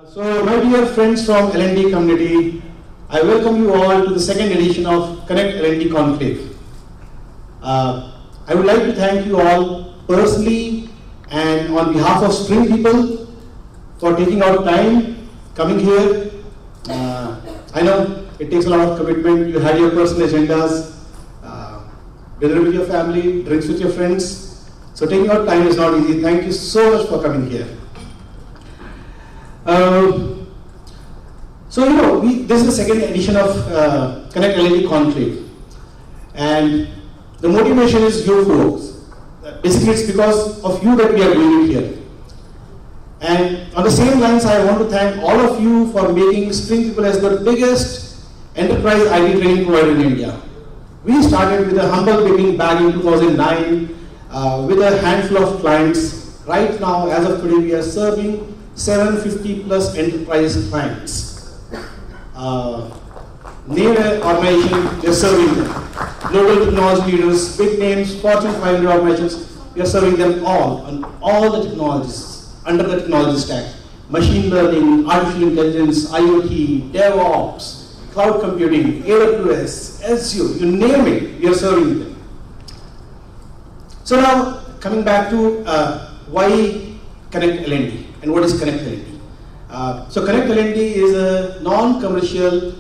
So, my dear friends from L&D community, I welcome you all to the second edition of Connect L&D Conclave. I would like to thank you all personally and on behalf of SpringPeople for taking out time, coming here. I know it takes a lot of commitment. You had your personal agendas, dinner with your family, drinks with your friends. So taking out time is not easy. Thank you so much for coming here. This is the second edition of Connect L&D Conclave, and the motivation is you folks. Basically, it's because of you that we are doing it here. And on the same lines, I want to thank all of you for making SpringPeople as the biggest enterprise IT training provider in India. We started with a humble beginning back in 2009 with a handful of clients. Right now, as of today, we are serving 750 plus enterprise clients. Name an organization, we are serving them. Global technology leaders, big names, Fortune 500 organizations, we are serving them all on all the technologies, under the technology stack. Machine learning, artificial intelligence, IoT, DevOps, cloud computing, AWS, Azure, you name it, we are serving them. So now, coming back to why Connect L&D and what is Connect L&D. So Connect L&D is a non-commercial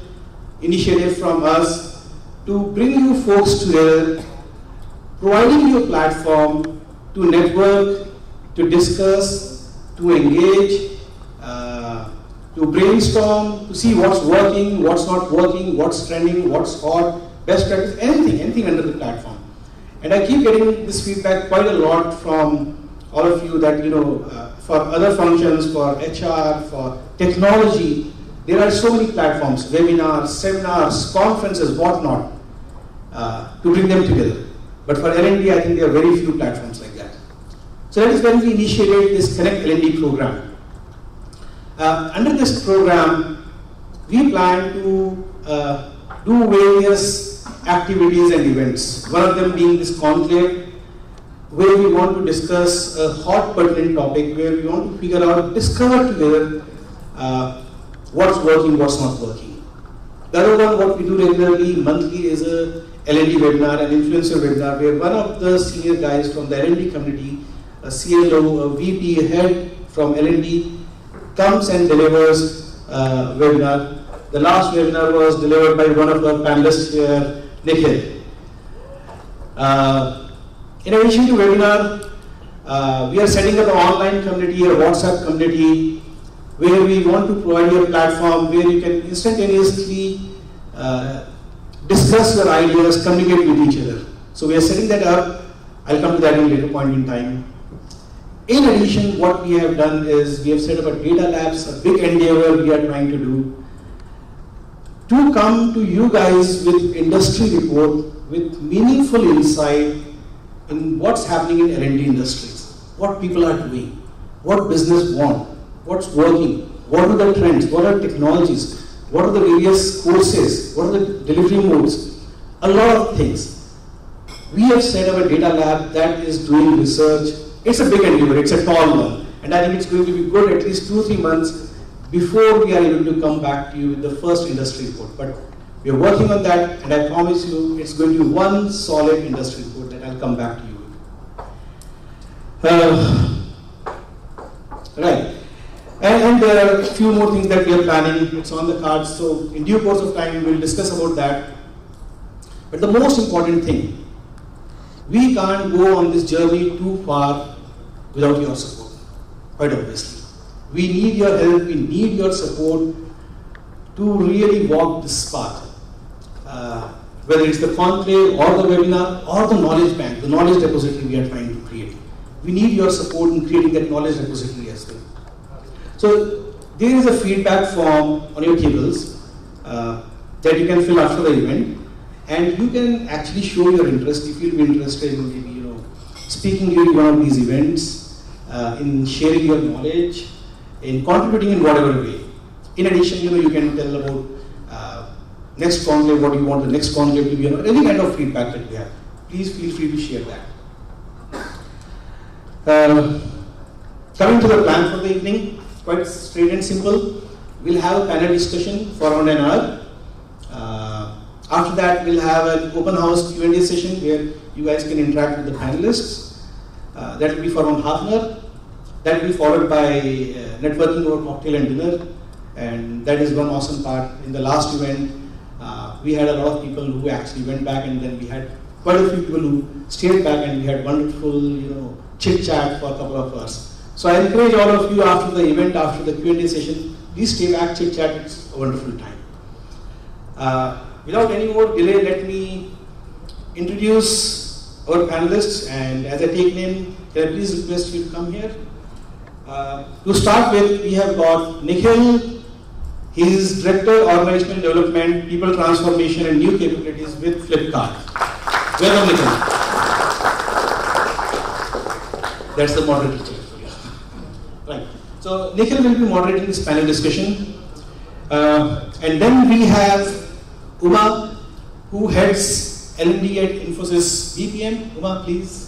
initiative from us to bring you folks together, providing you a platform to network, to discuss, to engage, to brainstorm, to see what's working, what's not working, what's trending, what's hot, best practice, anything under the platform. And I keep getting this feedback quite a lot from all of you that, for other functions, for HR, for technology, there are so many platforms, webinars, seminars, conferences, whatnot, to bring them together. But for L&D, I think there are very few platforms like that. So that is when we initiated this Connect L&D program. Under this program, we plan to do various activities and events. One of them being this conclave, where we want to discuss a hot pertinent topic, where we want to figure out, discover together what's working, what's not working. The other one, what we do regularly, monthly, is a L&D webinar, an influencer webinar, where one of the senior guys from the L&D community, a CLO, a VP, a head from L&D, comes and delivers a webinar. The last webinar was delivered by one of our panelists here, Nikhil. In addition to webinar, we are setting up an online community, a WhatsApp community, where we want to provide you a platform where you can instantaneously discuss your ideas, communicate with each other. So we are setting that up. I'll come to that at a later point in time. In addition, what we have done is we have set up a data labs, a big endeavor we are trying to do, to come to you guys with industry report, with meaningful insight in what's happening in L&D industries, what people are doing, what business want, what's working, what are the trends, what are technologies, what are the various courses, what are the delivery modes, a lot of things. We have set up a data lab that is doing research. It's a big endeavor, it's a tall one, and I think it's going to be good at least 2-3 months before we are able to come back to you with the first industry report. But we are working on that, and I promise you it's going to be one solid industry report that I'll come back to you with. Right. And there are a few more things that we are planning. It's on the cards, so in due course of time we will discuss about that. But the most important thing, we can't go on this journey too far without your support, quite obviously. We need your help, we need your support to really walk this path. Whether it's the conclave or the webinar or the knowledge bank, the knowledge repository we are trying to create. We need your support in creating that knowledge repository as well. So there is a feedback form on your tables that you can fill after the event, and you can actually show your interest if you'll be interested in maybe speaking during one of these events, in sharing your knowledge, in contributing in whatever way. In addition, you can tell about next conclave, what you want the next conclave to be, any kind of feedback that you have. Please feel free to share that. Coming to the plan for the evening, quite straight and simple. We'll have a panel discussion for around an hour. After that, we'll have an open house Q&A session where you guys can interact with the panelists. That will be for around half an hour. That will be followed by networking over cocktail and dinner. And that is one awesome part. In the last event, we had a lot of people who actually went back, and then we had quite a few people who stayed back, and we had wonderful, chit chat for a couple of hours. So I encourage all of you after the event, after the Q&A session, please stay back, chit chat. It's a wonderful time. Without any more delay, let me introduce our panelists. And as I take name, can I please request you to come here? To start with, we have got Nikhil. He is Director, Organizational Development, People Transformation and New Capabilities with Flipkart. Welcome, Nikhil. That's the moderator chair for you. Right. So Nikhil will be moderating this panel discussion. And then we have Uma, who heads L&D at Infosys BPM. Uma, please.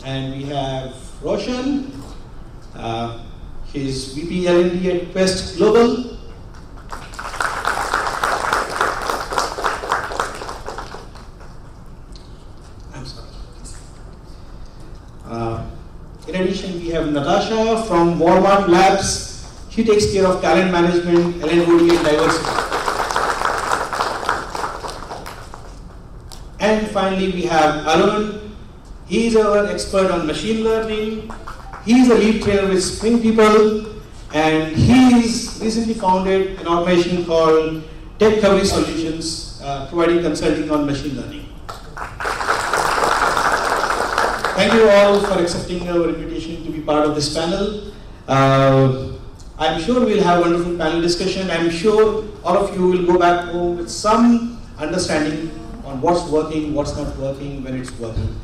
And we have Roshan. He's VP L&D at Quest Global. I'm sorry. In addition, we have Natasha from Walmart Labs. She takes care of talent management, L&OD, and diversity. And finally, we have Arun. He is our expert on machine learning. He is a lead trainer with SpringPeople, and he has recently founded an organization called Techcovery Solutions, providing consulting on machine learning. Thank you all for accepting our invitation to be part of this panel. I'm sure we'll have a wonderful panel discussion. I'm sure all of you will go back home with some understanding on what's working, what's not working, when it's working.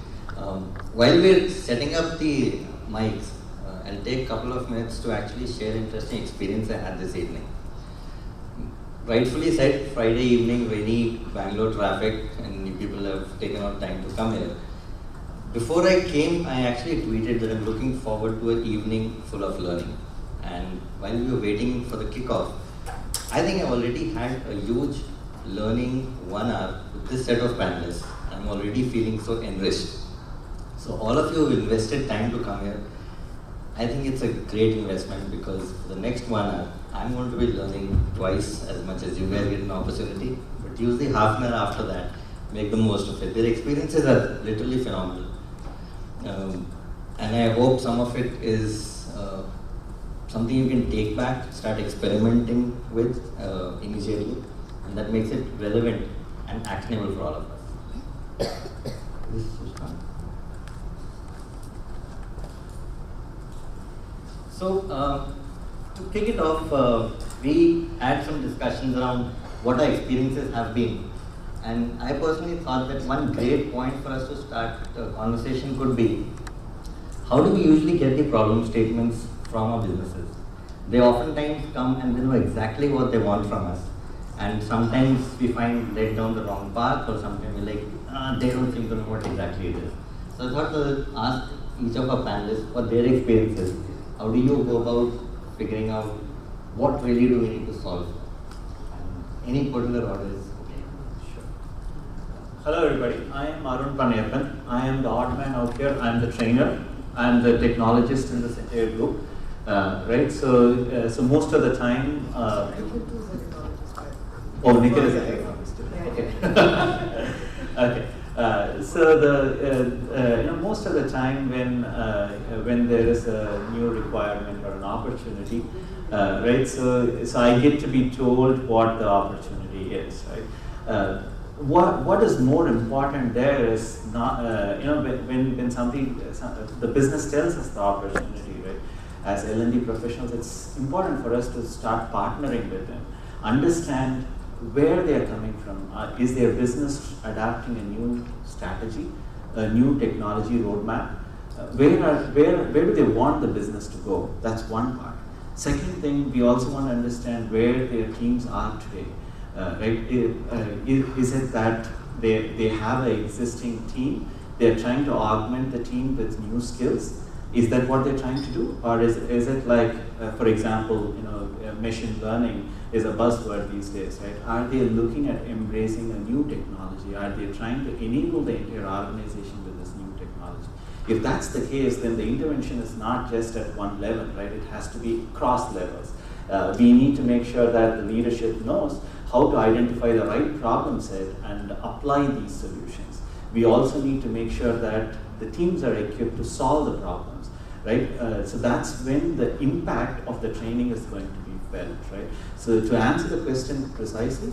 While we're setting up the mics, I'll take a couple of minutes to actually share interesting experience I had this evening. Rightfully said, Friday evening, rainy Bangalore traffic, and you people have taken out time to come here. Before I came, I actually tweeted that I'm looking forward to an evening full of learning. And while we were waiting for the kickoff, I think I've already had a huge learning 1 hour with this set of panelists. I'm already feeling so enriched. So all of you have invested time to come here. I think it's a great investment because for the next 1 hour, I'm going to be learning twice as much as you guys get an opportunity. But use the half an hour after that, make the most of it. Their experiences are literally phenomenal. And I hope some of it is something you can take back, start experimenting with immediately, and that makes it relevant and actionable for all of us. This is fun. So, to kick it off, we had some discussions around what our experiences have been. And I personally thought that one great point for us to start a conversation could be, how do we usually get the problem statements from our businesses? They oftentimes come and they know exactly what they want from us. And sometimes we find led down the wrong path, or sometimes we're like, they don't seem to know what exactly it is. So I thought to ask each of our panelists what their experiences. How do you go about figuring out what really do we need to solve? And any particular order is okay. Sure. Hello everybody, I am Arun Panayappan. I am the odd man out here. I am the trainer. I am the technologist in this entire group. Right, so most of the time, Nikhil is a technologist. Okay. Okay. So most of the time when there is a new requirement or an opportunity, right? So I get to be told what the opportunity is, right? What is more important there is not when something the business tells us the opportunity, right? As L&D professionals, it's important for us to start partnering with them, understand where they are coming from. Is their business adapting a new strategy, a new technology roadmap? Where do they want the business to go? That's one part. Second thing, we also want to understand where their teams are today. Right? Is it that they have an existing team, they're trying to augment the team with new skills. Is that what they're trying to do? Or is it like, for example, machine learning is a buzzword these days, right? Are they looking at embracing a new technology? Are they trying to enable the entire organization with this new technology? If that's the case, then the intervention is not just at one level, right? It has to be cross levels. We need to make sure that the leadership knows how to identify the right problem set and apply these solutions. We also need to make sure that the teams are equipped to solve the problems, right? So that's when the impact of the training is going to be felt, right? So to answer the question precisely,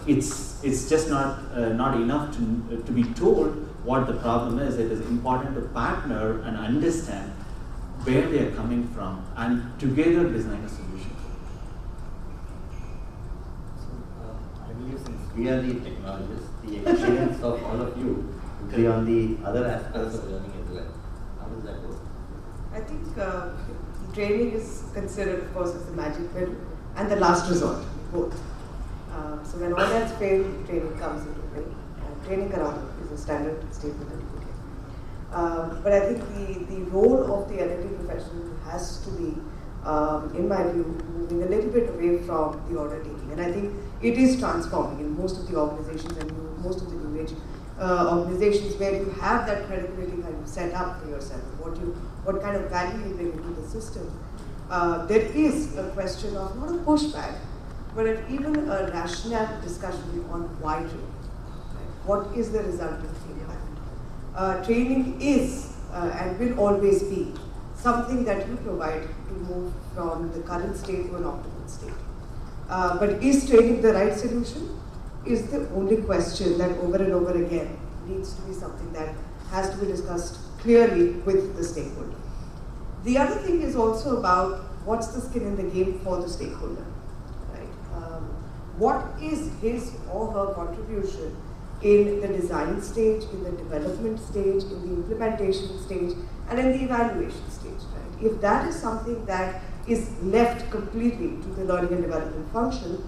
it's just not enough to be told what the problem is. It is important to partner and understand where they are coming from and together design a solution. I believe since we are the technologists, the experience of all of you would be on the other aspects of learning as well. How does that work? I think training is considered, of course, as the magic pill and the last resort, both. So when all that's failed, training comes into play. Training karana is a standard statement that you get. But I think the role of the L&D professional has to be, in my view, moving a little bit away from the order taking. And I think it is transforming in most of the organizations and most of the new age organizations where you have that credibility kind of set up for yourself, what kind of value you bring into the system. There is a question of not a pushback, but even a rational discussion on why training. What is the resultant impact? Training is and will always be something that you provide to move from the current state to an optimal state. But is training the right solution? Is the only question that over and over again needs to be something that has to be discussed clearly with the stakeholder. The other thing is also about what's the skin in the game for the stakeholder. Right? What is his or her contribution in the design stage, in the development stage, in the implementation stage, and in the evaluation stage, right? If that is something that is left completely to the learning and development function,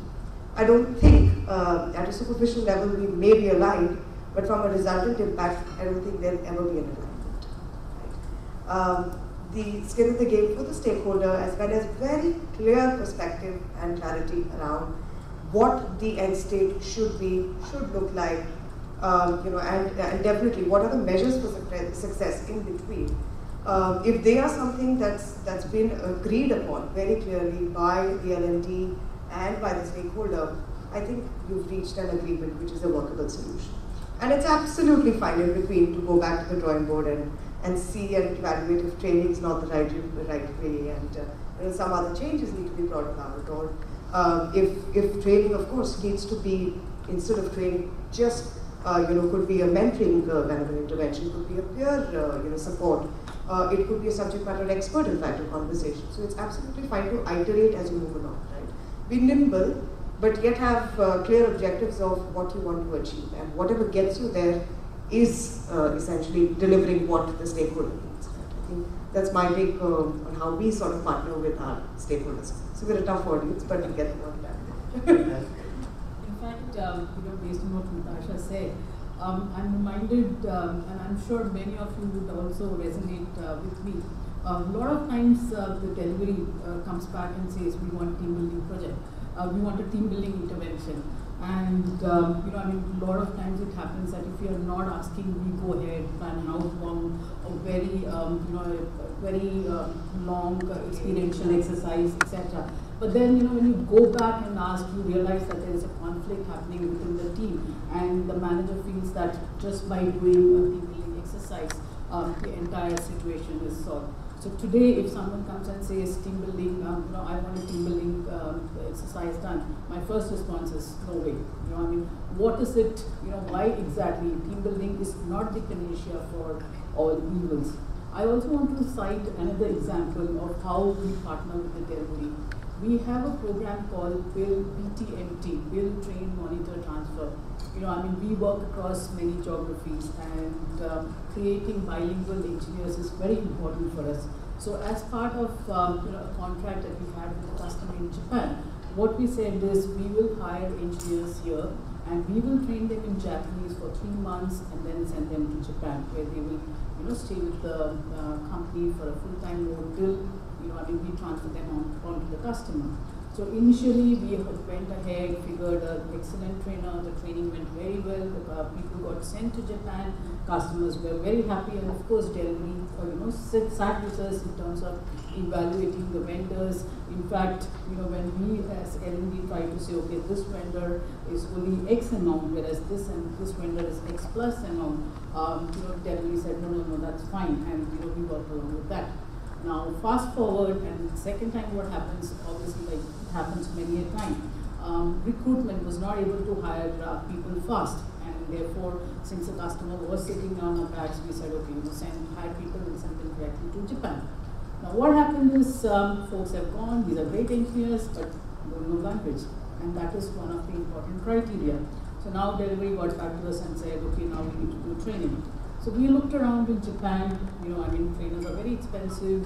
I don't think at a superficial level we may be aligned, but from a resultant impact, I don't think there'll ever be an alignment. Right? The skin in the game for the stakeholder, as well as very clear perspective and clarity around what the end state should be, should look like, and definitely what are the measures for success in between. If they are something that's been agreed upon very clearly by the L&D and by the stakeholder, I think you've reached an agreement which is a workable solution. And it's absolutely fine in between to go back to the drawing board and see and evaluate if training is not the right way, and some other changes need to be brought about, or if training, of course, needs to be, instead of training, just could be a mentoring kind of an intervention, could be a peer support. It could be a subject matter expert, in fact, a conversation. So it's absolutely fine to iterate as you move along, right? Be nimble, but yet have clear objectives of what you want to achieve. And whatever gets you there is essentially delivering what the stakeholder needs. Right? I think that's my take on how we sort of partner with our stakeholders. So we're a tough audience, but we get the point back. In fact, based on what Natasha said, I'm reminded, and I'm sure many of you would also resonate with me. A lot of times the delivery comes back and says, we want a team building project. We want a team building intervention. And a lot of times it happens that if you're not asking, we go ahead, plan out on a very, long experiential exercise, etc. But then, when you go back and ask, you realize that there is a conflict happening within the team, and the manager feels that just by doing a team building exercise, the entire situation is solved. So today, if someone comes and says team building, I want a team building exercise done, my first response is no way. What is it? Why exactly? Team building is not the panacea for all evils. I also want to cite another example of how we partner with the delivery. We have a program called BTMT, Build, Train, Monitor, Transfer. We work across many geographies, and creating bilingual engineers is very important for us. So as part of a contract that we had with a customer in Japan, what we said is we will hire engineers here, And we will train them in Japanese for 3 months and then send them to Japan, where they will, stay with the company for a full-time role till, we transfer them onto the customer. So initially we went ahead, figured an excellent trainer, the training went very well, the people got sent to Japan, customers were very happy, and of course delivery sat with us in terms of evaluating the vendors. In fact, when we as L&D try to say, okay, this vendor is only X amount, whereas this vendor is X plus amount, delivery said, no, that's fine, and we worked along with that. Now, fast forward, and second time what happens, obviously like it happens many a time, recruitment was not able to hire people fast, and therefore, since the customer was sitting on our backs, we said, okay, hire people and send them directly to Japan. Now, what happened is, folks have gone, these are great engineers, but don't know language, and that is one of the important criteria. So now delivery got back to us and said, okay, now we need to do training. So we looked around in Japan, trainers are very expensive.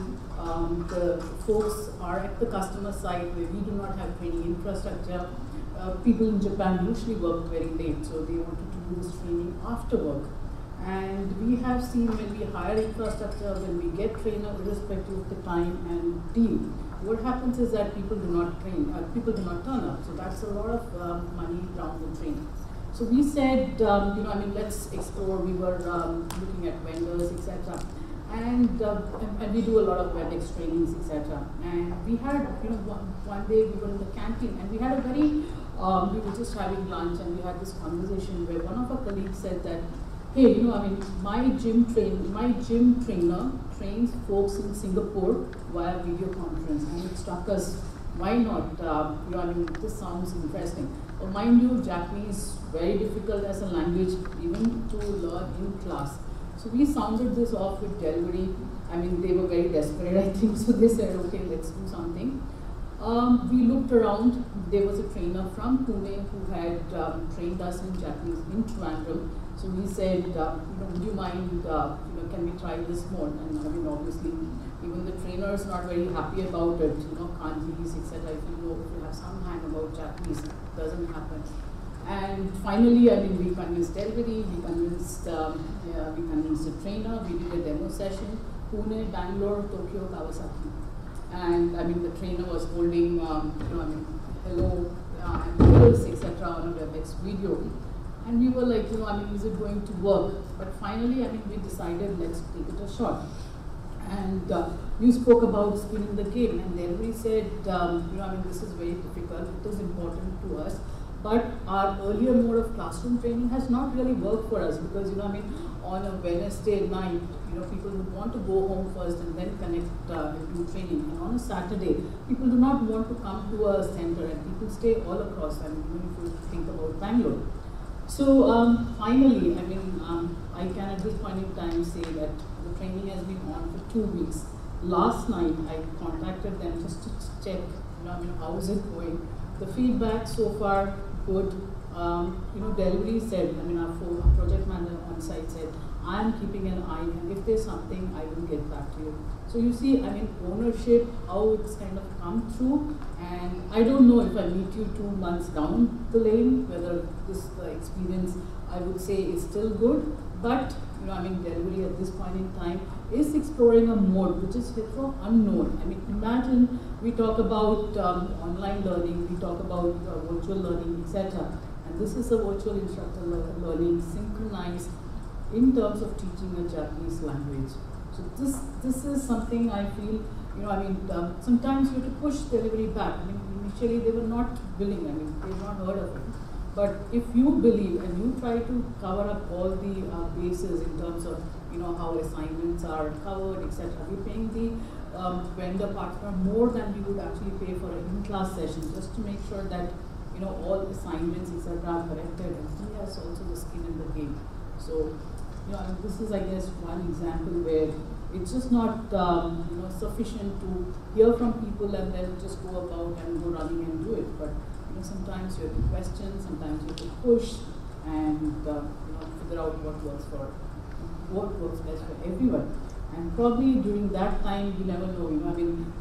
The folks are at the customer side where we do not have training infrastructure. People in Japan usually work very late, so they wanted to do this training after work. And we have seen when we hire infrastructure, when we get trainer, irrespective of the time and team, what happens is that people do not train, people do not turn up. So that's a lot of money down the drain. So we said, let's explore. We were looking at vendors, etc. And we do a lot of WebEx trainings, etc. And we had, one day we were in the canteen and we had a very, we were just having lunch and we had this conversation where one of our colleagues said that, hey, my gym trainer trains folks in Singapore via video conference, and it struck us, why not? This sounds interesting. But mind you, Japanese very difficult as a language, even to learn in class. So we sounded this off with delivery. They were very desperate, I think, so they said, okay, let's do something. We looked around. There was a trainer from Pune who had trained us in Japanese in Trivandrum. So we said, would you mind, can we try this more? And obviously, even the trainer is not very happy about it. Kanjis, etc. If you have some hang about Japanese, it doesn't happen. And finally, we convinced delivery, we convinced the trainer. We did a demo session, Pune, Bangalore, Tokyo, Kawasaki. And the trainer was holding, hello, and pills, etc. on a WebEx video. And we were like, is it going to work? But finally, we decided, let's take it a shot. And you spoke about skinning the game, and then we said, this is very difficult, it is important to us, but our earlier mode of classroom training has not really worked for us because, on a Wednesday night, people would want to go home first and then connect and do training. And on a Saturday, people do not want to come to a center, and people stay all across, if you think about Bangalore. So finally, I can at this point in time say that the training has been on for 2 weeks. Last night, I contacted them just to check, how is it going? The feedback so far good. Delivery said, our project manager on site said, I am keeping an eye, and if there's something, I will get back to you. So you see, ownership, how it's kind of come through, and I don't know if I meet you 2 months down the lane, whether this experience, I would say, is still good, but, delivery at this point in time is exploring a mode which is hitherto unknown. Imagine we talk about online learning, we talk about virtual learning, etc. And this is a virtual instructor learning synchronized in terms of teaching a Japanese language. So this is something I feel, sometimes you have to push delivery back. Initially they were not willing, they've not heard of it. But if you believe and you try to cover up all the bases in terms of, how assignments are covered, etc. We're paying the vendor partner more than we would actually pay for an in-class session, just to make sure that, all assignments, etc. are corrected, and he has also the skin in the game. So, this is, I guess, one example where it's just not, sufficient to hear from people and then just go about and go running and do it. But, sometimes you have to question, sometimes you have to push, and, figure out what works best for everyone. And probably during that time, you never know,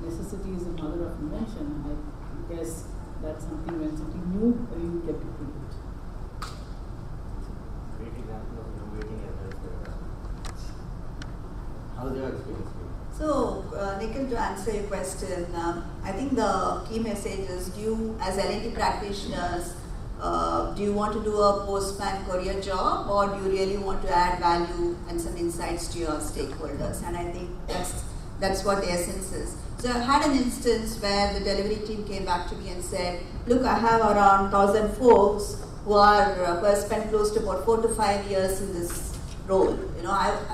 necessity is the mother of invention. I guess that's something when something new, you get to create. Nikhil, to answer your question, I think the key message is, do you, as L&D practitioners, do you want to do a postman career job, or do you really want to add value and some insights to your stakeholders? And I think that's what the essence is. So I had an instance where the delivery team came back to me and said, look, I have around 1,000 folks who have spent close to about 4 to 5 years in this role.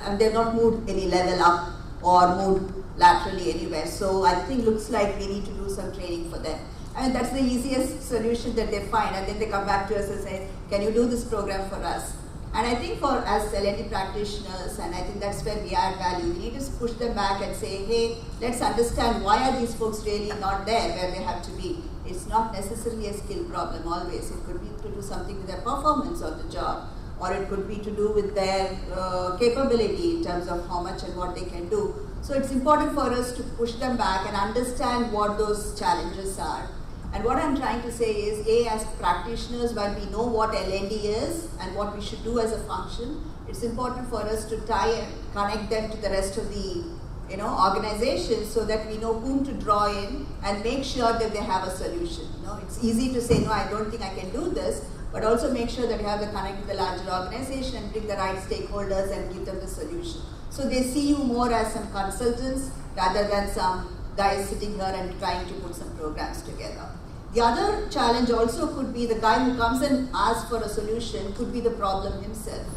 And they've not moved any level up or moved laterally anywhere. So I think looks like we need to do some training for them. I mean, that's the easiest solution that they find, and then they come back to us and say, can you do this program for us? And I think for us L&D practitioners, and I think that's where we add value, we need to push them back and say, hey, let's understand why are these folks really not there where they have to be. It's not necessarily a skill problem always. It could be to do something with their performance on the job, or it could be to do with their capability in terms of how much and what they can do. So it's important for us to push them back and understand what those challenges are. And what I'm trying to say is, as practitioners, while we know what L&D is and what we should do as a function, it's important for us to tie and connect them to the rest of the organization, so that we know whom to draw in and make sure that they have a solution. It's easy to say, no, I don't think I can do this, but also make sure that you have the connect with the larger organization and bring the right stakeholders and give them the solution. So they see you more as some consultants rather than some guys sitting here and trying to put some programs together. The other challenge also could be the guy who comes and asks for a solution could be the problem himself.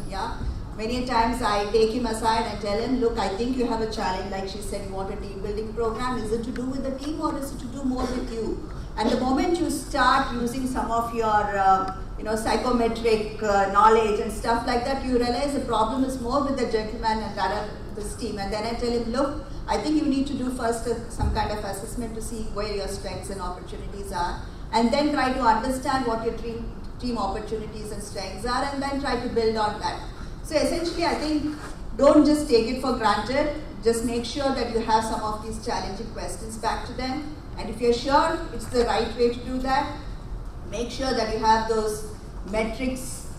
Many times I take him aside and tell him, look, I think you have a challenge, like she said, you want a team building program. Is it to do with the team, or is it to do more with you? And the moment you start using some of your psychometric knowledge and stuff like that, you realize the problem is more with the gentleman and this team. And then I tell him, look, I think you need to do first some kind of assessment to see where your strengths and opportunities are, and then try to understand what your team opportunities and strengths are, and then try to build on that. So essentially, I think, don't just take it for granted. Just make sure that you have some of these challenging questions back to them. And if you're sure it's the right way to do that, make sure that you have those metrics,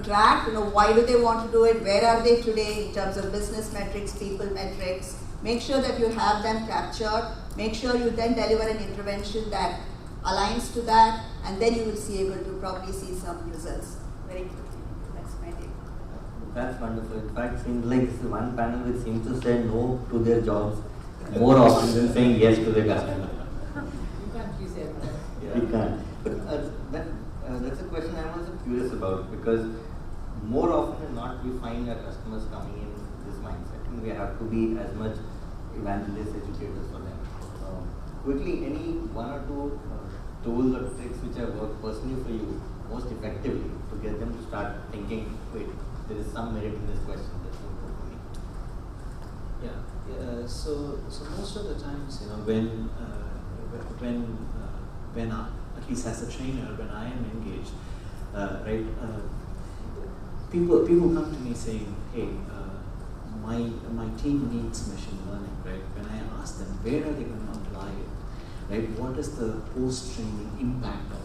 tracked. Why do they want to do it? Where are they today in terms of business metrics, people metrics? Make sure that you have them captured. Make sure you then deliver an intervention that aligns to that, and then you will be able to probably see some results very quickly. That's my take. That's wonderful. In fact, seems like this is one panel which seems to say no to their jobs more often than saying yes to their customer. You can't please everyone. Yeah. We can't. But that's a question I'm also curious about, because more often than not, we find our customers coming in with this mindset. We have to be as much evangelist educators for them. Quickly, any one or two tools or tricks which have worked personally for you most effectively to get them to start thinking, wait, there is some merit in this question that's important for me. So most of the times, when at least as a trainer, when I am engaged, people come to me saying, hey, my team needs machine learning, right? When I ask them, where are they going to apply it, right? What is the post-training impact of it?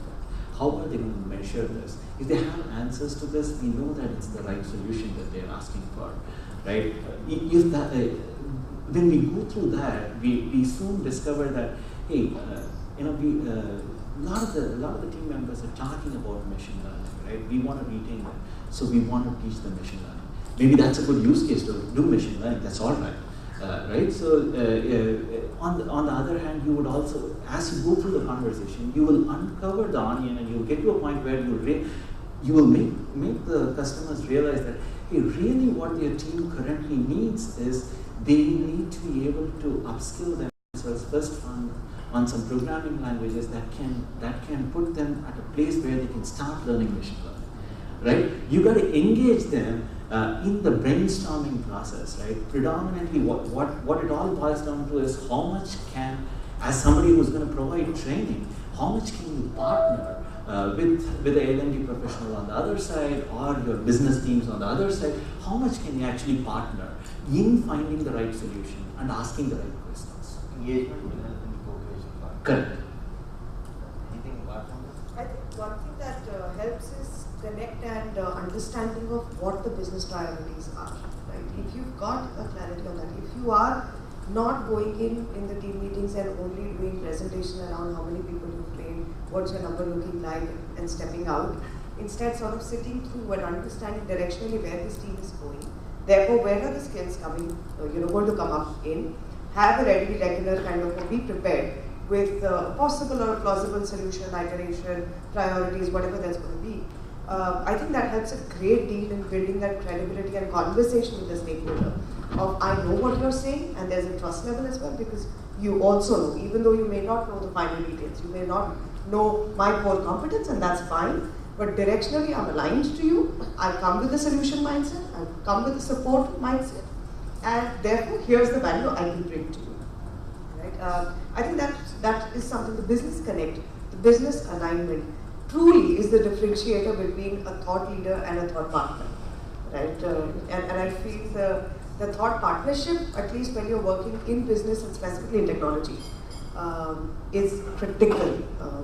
How are they going to measure this? If they have answers to this, we know that it's the right solution that they're asking for, right? When we go through that, we soon discover that, hey, a lot of the team members are talking about machine learning, right? We want to retain them, so we want to teach them machine learning. Maybe that's a good use case to do machine learning. That's all right, right? So on the other hand, you would also, as you go through the conversation, you will uncover the onion, and you will get to a point where you will make the customers realize that, hey, really what their team currently needs is they need to be able to upskill themselves first on some programming languages that can put them at a place where they can start learning machine learning, right? You got to engage them in the brainstorming process, right? Predominantly, what it all boils down to is how much can, as somebody who's going to provide training, how much can you partner with the L&D professional on the other side, or your business teams on the other side? How much can you actually partner in finding the right solution and asking the right questions? Engagement will help in the co-creation part. Correct. Anything apart from this? I think one thing that helps is connect and understanding of what the business priorities are. Right? If you've got a clarity on that, if you are not going in the team meetings and only doing presentation around how many people you've trained, what's your number looking like, and stepping out. Instead, sort of sitting through and understanding directionally where this team is going. Therefore, where are the skills coming, going to come up in? Have a ready reckoner, kind of be prepared with possible or plausible solution, iteration, priorities, whatever that's going to be. I think that helps a great deal in building that credibility and conversation with the stakeholder of I know what you're saying, and there's a trust level as well, because you also know, even though you may not know the final details, you may not know my core competence, and that's fine, but directionally I'm aligned to you. I come with a solution mindset, I come with a support mindset, and therefore here's the value I can bring to you. Right? I think that is something, the business connect, the business alignment, truly is the differentiator between a thought leader and a thought partner, right? And I feel the thought partnership, at least when you're working in business and specifically in technology, is critical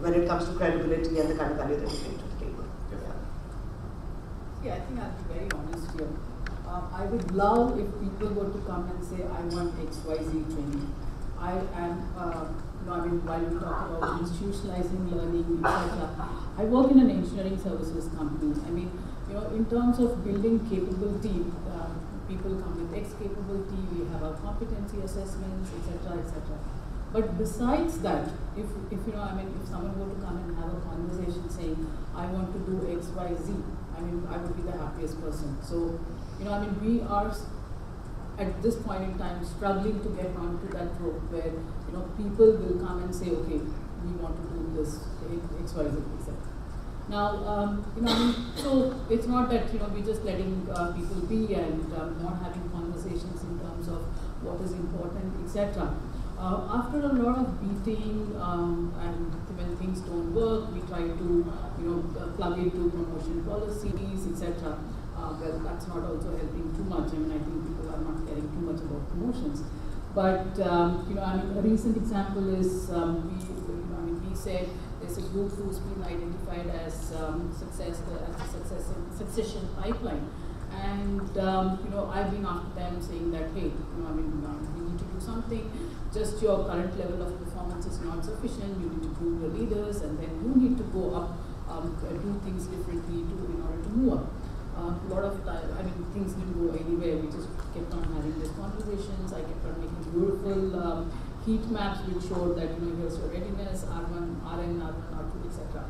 when it comes to credibility and the kind of value that you bring to the table. Yeah, I think I'll be very honest here. I would love if people were to come and say, I want XYZ training. I am, while we talk about institutionalizing learning, etc., I work in an engineering services company. I mean, in terms of building capability, people come with X capability, we have our competency assessments, etc., etc. But besides that, if someone were to come and have a conversation saying, I want to do X, Y, Z, I would be the happiest person. So, we are at this point in time struggling to get onto that road where, people will come and say, okay, we want to do this X, Y, Z, etc. Now, so it's not that, we're just letting people be and not having conversations in terms of what is important, etc. After a lot of beating and when things don't work, we try to plug into promotion policies, etc. Well, that's not also helping too much. I think people are not caring too much about promotions. But a recent example is we said there's a group who's been identified as succession pipeline. And I've been after them saying that, hey, we need to do something. Just your current level of performance is not sufficient. You need to prove your leaders, and then you need to go up, do things differently in order to move up. A lot of time, things didn't go anywhere. We just kept on having these conversations. I kept on making beautiful heat maps which showed that here's your readiness, R1, RN, R2, etc.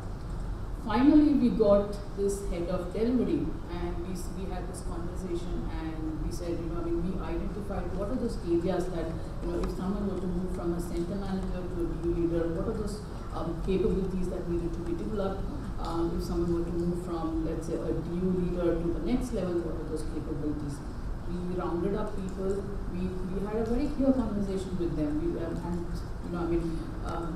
Finally, we got this head of delivery, and we had this conversation, and we said, we identified what are those areas that, if someone were to move from a center manager to a DU leader, what are those capabilities that needed to be developed? If someone were to move from, let's say, a DU leader to the next level, what are those capabilities? We rounded up people. We had a very clear conversation with them.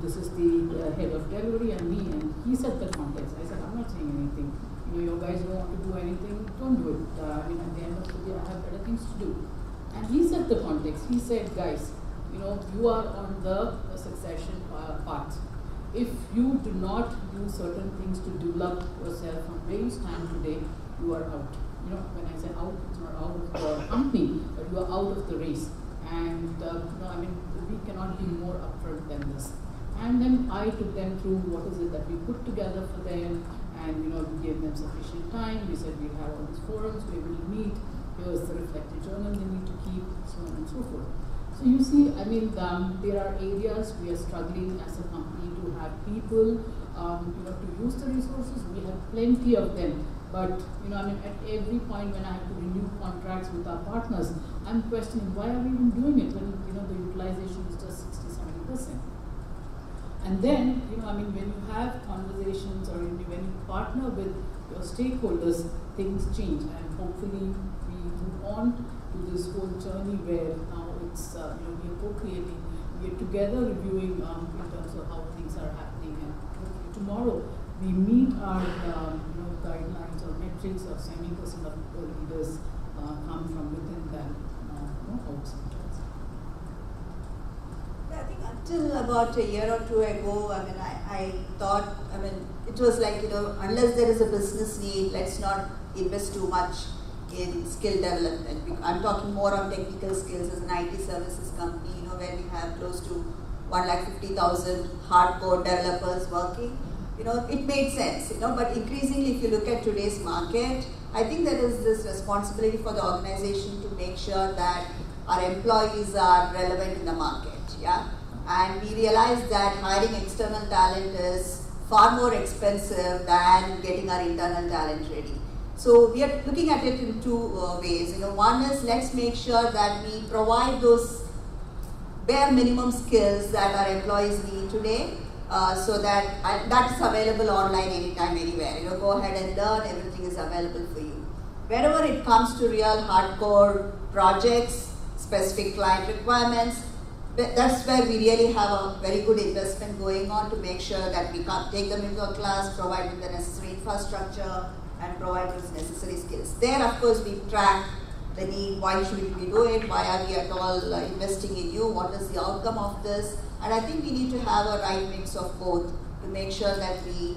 This is the head of delivery and me, and he set the context. I said, I'm not saying anything. You guys don't want to do anything, don't do it. At the end of the day, I have better things to do. And he set the context. He said, guys, you are on the succession path. If you do not do certain things to develop yourself from where you stand today, you are out. When I say out, it's not out of the company, but you are out of the race. And we cannot be more upfront than this. And then I took them through what is it that we put together for them, and we gave them sufficient time. We said we'll have all these forums where we'll meet. Here's the reflective journal they need to keep, so on and so forth. So you see, there are areas we are struggling as a company to have people, to use the resources. We have plenty of them, but at every point when I have to renew contracts with our partners, I'm questioning why are we even doing it when the utilization is just 60-70%. And then when you have conversations or when you partner with your stakeholders, things change, and hopefully we move on to this whole journey where now it's we are co-creating, we are together reviewing in terms of how things are happening, and hopefully tomorrow we meet our guidelines or metrics of 70% of the leaders come from within than outside. I think until about a year or two ago, I thought, it was like, unless there is a business need, let's not invest too much in skill development. I'm talking more on technical skills as an IT services company, where we have close to 150,000 hardcore developers working. It made sense, but increasingly if you look at today's market, I think there is this responsibility for the organization to make sure that our employees are relevant in the market, yeah? And we realize that hiring external talent is far more expensive than getting our internal talent ready. So we are looking at it in two ways. One is let's make sure that we provide those bare minimum skills that our employees need today, so that is available online anytime, anywhere. Go ahead and learn, everything is available for you. Wherever it comes to real hardcore projects, specific client requirements, that's where we really have a very good investment going on to make sure that we can take them into a class, provide them the necessary infrastructure, and provide those necessary skills. There, of course, we track the need, why should we do it, why are we at all investing in you, what is the outcome of this, and I think we need to have a right mix of both to make sure that we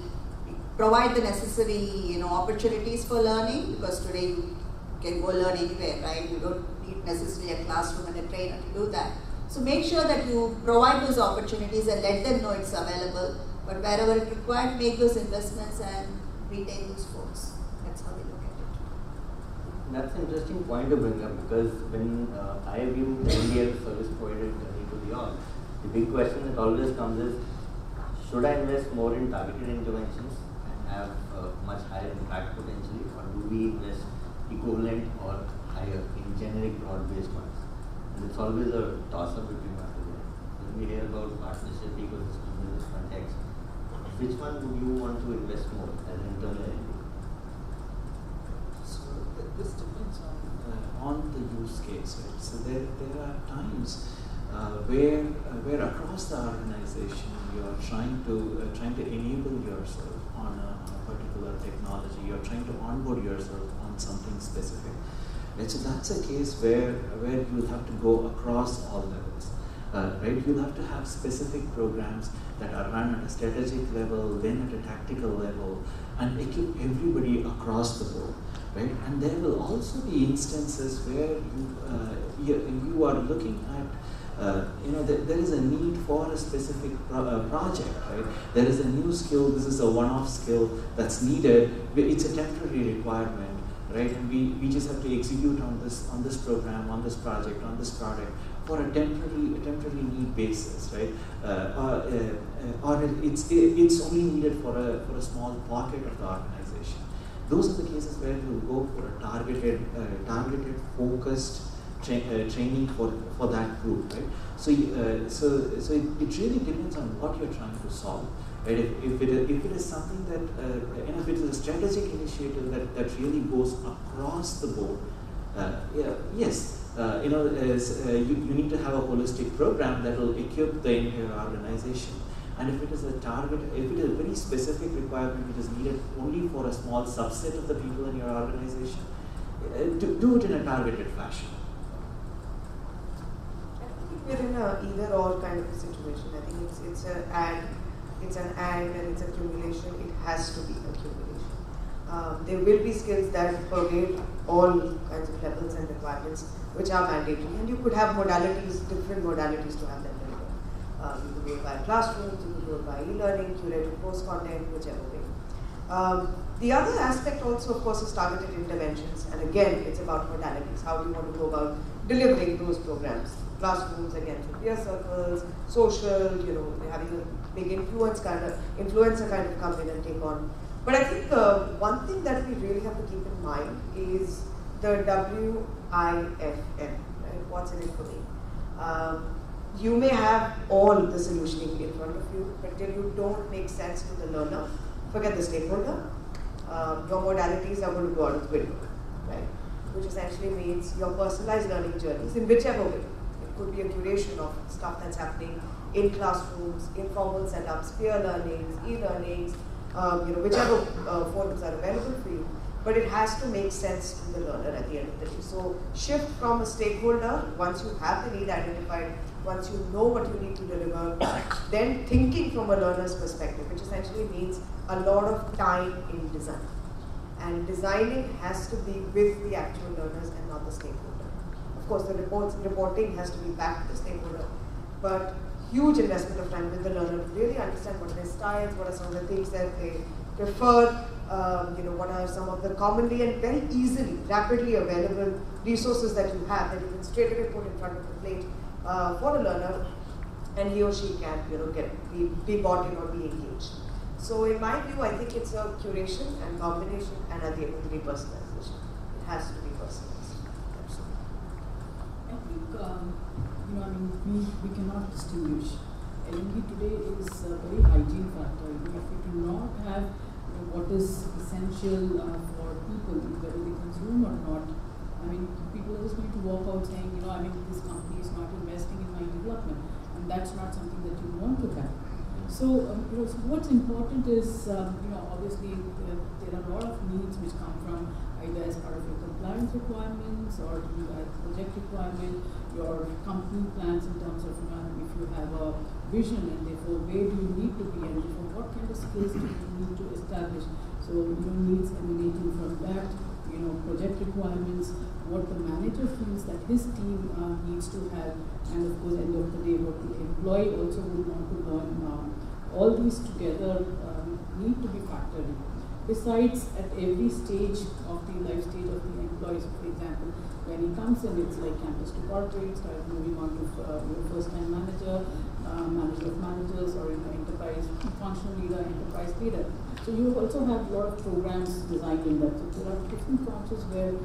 provide the necessary opportunities for learning, because today you can go learn anywhere, right? You don't need necessarily a classroom and a trainer to do that. So make sure that you provide those opportunities and let them know it's available, but wherever it's required, make those investments and retain those folks. That's how we look at it. That's an interesting point to bring up, because when I view the India service provider to the org, the big question that always comes is, should I invest more in targeted interventions and have much higher impact potentially, or do we invest equivalent or higher in generic broad-based ones? And it's always a toss-up between one and the other. When we hear about partnership ecosystem in this context, which one would you want to invest more as an internal entity? So this depends on the use case, right? So there are times where across the organization you are trying to enable yourself on a particular technology. You're trying to onboard yourself on something specific. Right? So that's a case where you'll have to go across all levels. Right? You'll have to have specific programs that are run at a strategic level, then at a tactical level, and equip everybody across the board. Right? And there will also be instances where you are looking at, there is a need for a specific project, right? There is a new skill, this is a one-off skill that's needed, it's a temporary requirement, right? And we just have to execute on this program, on this project, on this product for a temporary need basis, right? Or it's only needed for a small pocket of the organization. Those are the cases where you'll go for a targeted, focused training for that group, right? So it really depends on what you're trying to solve. Right? If it is something that if it is a strategic initiative that really goes across the board, yes, you need to have a holistic program that will equip the entire organization. And if it is a very specific requirement which is needed only for a small subset of the people in your organization, do it in a targeted fashion. We're in a either-or kind of a situation. I think it's an and it's accumulation. It has to be accumulation. There will be skills that pervade all kinds of levels and requirements which are mandatory, and you could have different modalities to have them delivered. You could do it by classrooms, you could do it by e-learning, curated course content, whichever way. The other aspect also, of course, is targeted interventions, and again, it's about modalities. How do you want to go about delivering those programs? Classrooms, again, through peer circles, social, having a big influencer kind of come in and take on. But I think one thing that we really have to keep in mind is the WIFM, right? What's in it for me? You may have all the solutioning in front of you, but till you don't make sense to the learner, forget the stakeholder, your modalities are going to go out of the window, right? Which essentially means your personalized learning journeys in whichever way. It could be a curation of stuff that's happening in classrooms, informal setups, peer learnings, e-learnings, whichever forums are available for you. But it has to make sense to the learner at the end of the day. So shift from a stakeholder, once you have the need identified, once you know what you need to deliver, then thinking from a learner's perspective, which essentially means a lot of time in design. and designing has to be with the actual learners and not the stakeholder. Of course, the reporting has to be back to the stakeholder, but huge investment of time with the learner to really understand what their styles, what are some of the things that they prefer, what are some of the commonly and very easily, rapidly available resources that you have that you can straight away put in front of the plate for a learner, and he or she can be bought in or be engaged. So in my view, I think it's a curation and combination, and at the end of the day, personalization. It has to be personalized. Absolutely. I think we cannot distinguish. L&D today is a very hygiene factor. If we do not have what is essential for people, whether they consume or not, people are just going to walk out saying, this company is not investing in my development, and that's not something that you want to have. So, so what's important is, obviously there are a lot of needs which come from either as part of your compliance requirements or as project requirement, your company plans in terms of if you have a vision and therefore where do you need to be and therefore what kind of skills do you need to establish. So, needs emanating from that, project requirements, what the manager feels that his team needs to have, and of course, end of the day, what the employee also would want to learn. All these together need to be factored in. Besides, at every stage of the life stage of the employee, so for example, when he comes in, it's like campus to corporate, start moving on to first-time manager, manager of managers, or enterprise functional leader, enterprise leader. So you also have a lot of programs designed in that. So there are different tranches where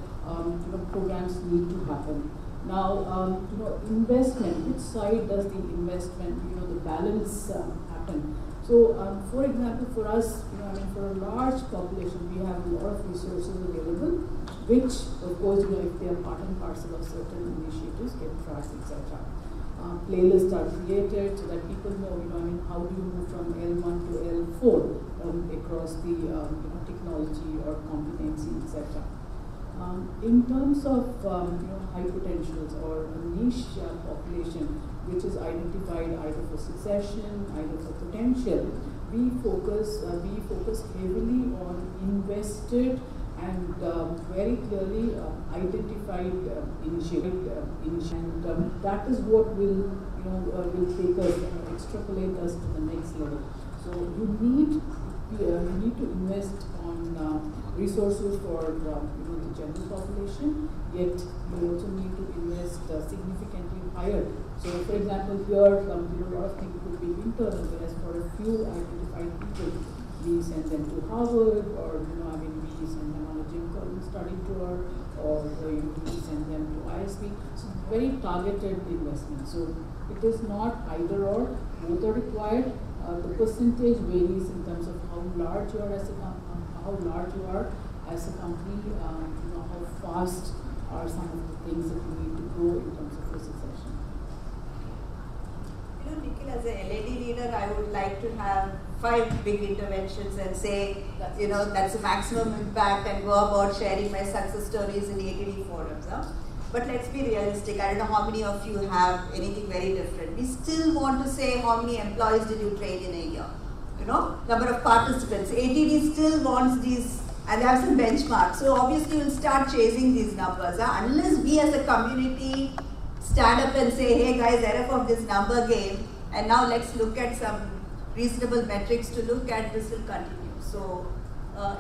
programs need to happen. Now, investment. Which side does the investment? The balance happen. So, for example, for us, for a large population, we have a lot of resources available, which, of course, if they are part and parcel of certain initiatives, get tracked, etc. Playlists are created so that people know, how do you move from L1 to L4 across the technology or competency, etc. In terms of high potentials or a niche population which is identified either for succession, either for potential, we focus heavily on invested and very clearly identified initiative, and that is what will take us, extrapolate us to the next level. So you need to invest on resources for the general population, yet you also need to invest significantly higher. So, for example, here a lot of things could be internal, whereas for a few identified people, we send them to Harvard, or we send them on a Jim Collins study tour, or we send them to ISB. So, very targeted investment. So, it is not either or; both are required. The percentage varies in terms of how large you are as a company, how fast are some of the things that you need to grow in terms of your succession. Nikhil, as an L&D leader, I would like to have 5 big interventions and say, that's the maximum impact, and go about sharing my success stories in ATD forums. Huh? But let's be realistic. I don't know how many of you have anything very different. We still want to say how many employees did you train in a year? Number of participants. ATD still wants these, and they have some benchmarks. So obviously we'll start chasing these numbers. Unless we as a community stand up and say, hey guys, enough of this number game, and now let's look at some reasonable metrics to look at, this will continue. So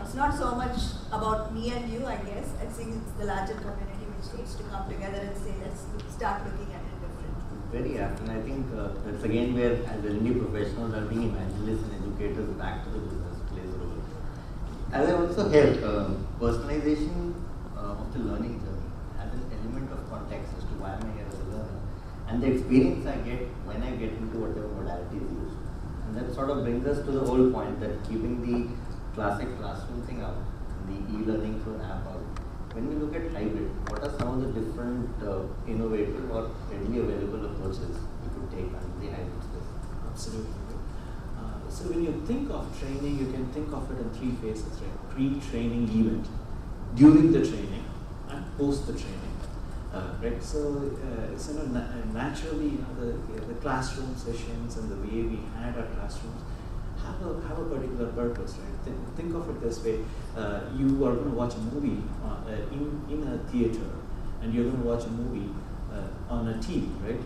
it's not so much about me and you, I guess. I think it's the larger community which needs to come together and say, let's start looking at it differently. Very apt, and I think that's again where, as L&D professionals, are being evangelists and educators back to the business plays a role. As I also heard, personalization of the learning journey has an element of context as to why am I here as a learner, and the experience I get when I get into whatever modality is used. And that sort of brings us to the whole point that keeping the classic classroom thing out, the e-learning through an app out. When we look at hybrid, what are some of the different innovative or readily available approaches we could take under the hybrid space? Absolutely. So when you think of training, you can think of it in 3 phases, right? Pre-training event, during the training, and post the training, right? So naturally, the classroom sessions and the way we had our classrooms have a particular purpose, right? Think of it this way: you are going to watch a movie in a theater, and you're going to watch a movie on a TV, right?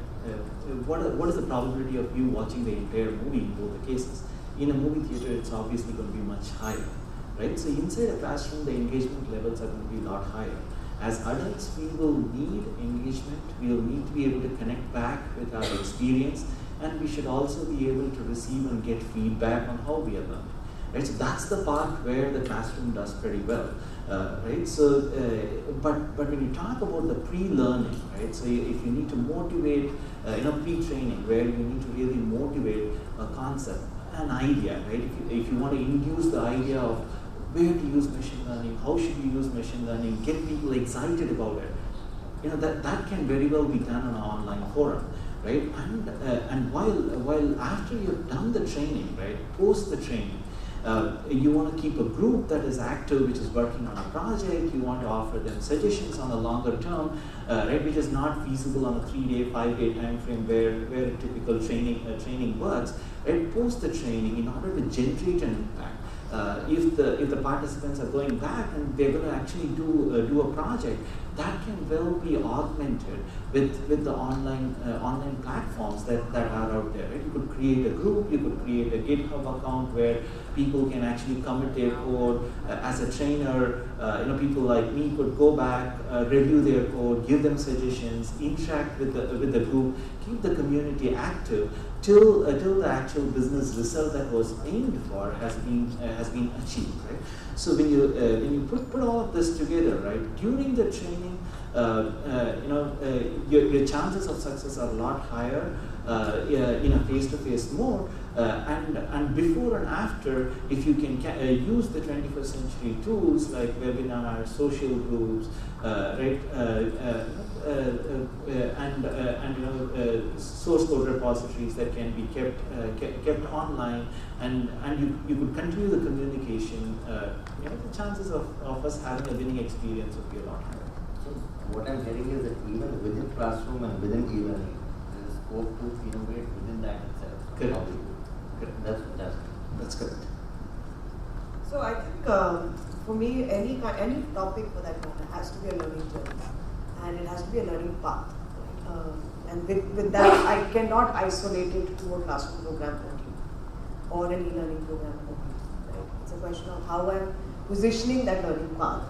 What is the probability of you watching the entire movie in both the cases? In a movie theater, it's obviously going to be much higher, right? So inside a classroom, the engagement levels are going to be a lot higher. As adults, we will need engagement. We will need to be able to connect back with our experience, and we should also be able to receive and get feedback on how we are learning. Right? So that's the part where the classroom does pretty well. Right? So, but when you talk about the pre-learning, right? So if you need to motivate, pre-training, where you need to really motivate a concept, an idea, right? If you want to induce the idea of where to use machine learning, how should you use machine learning, get people excited about it, that can very well be done on an online forum, right? And while after you've done the training, right, post the training, you want to keep a group that is active, which is working on a project. You want to offer them suggestions on a longer term, right, which is not feasible on a 3-day, 5-day time frame where a typical training works. Right, post the training in order to generate an impact. If the participants are going back and they're going to actually do a project, that can well be augmented with the online platforms that are out there. Right? You could create a group, you could create a GitHub account where people can actually commit their code. As a trainer, people like me could go back, review their code, give them suggestions, interact with the group, keep the community active till the actual business result that was aimed for has been achieved, right? So when you put all of this together, right, during the training, your chances of success are a lot higher in a face-to-face mode, and before and after, if you can use the 21st century tools like webinars, social groups, right, and source code repositories that can be kept online, and you could continue the communication, the chances of us having a winning experience would be a lot higher. So what I'm hearing is that even within classroom and within e-learning, there is scope to innovate within that itself. Correct. That's fantastic. That's correct. So I think for me, any topic for that matter has to be a learning journey, and it has to be a learning path. And with that, I cannot isolate it to a classroom program only or an e-learning program only. Right? It's a question of how I'm positioning that learning path.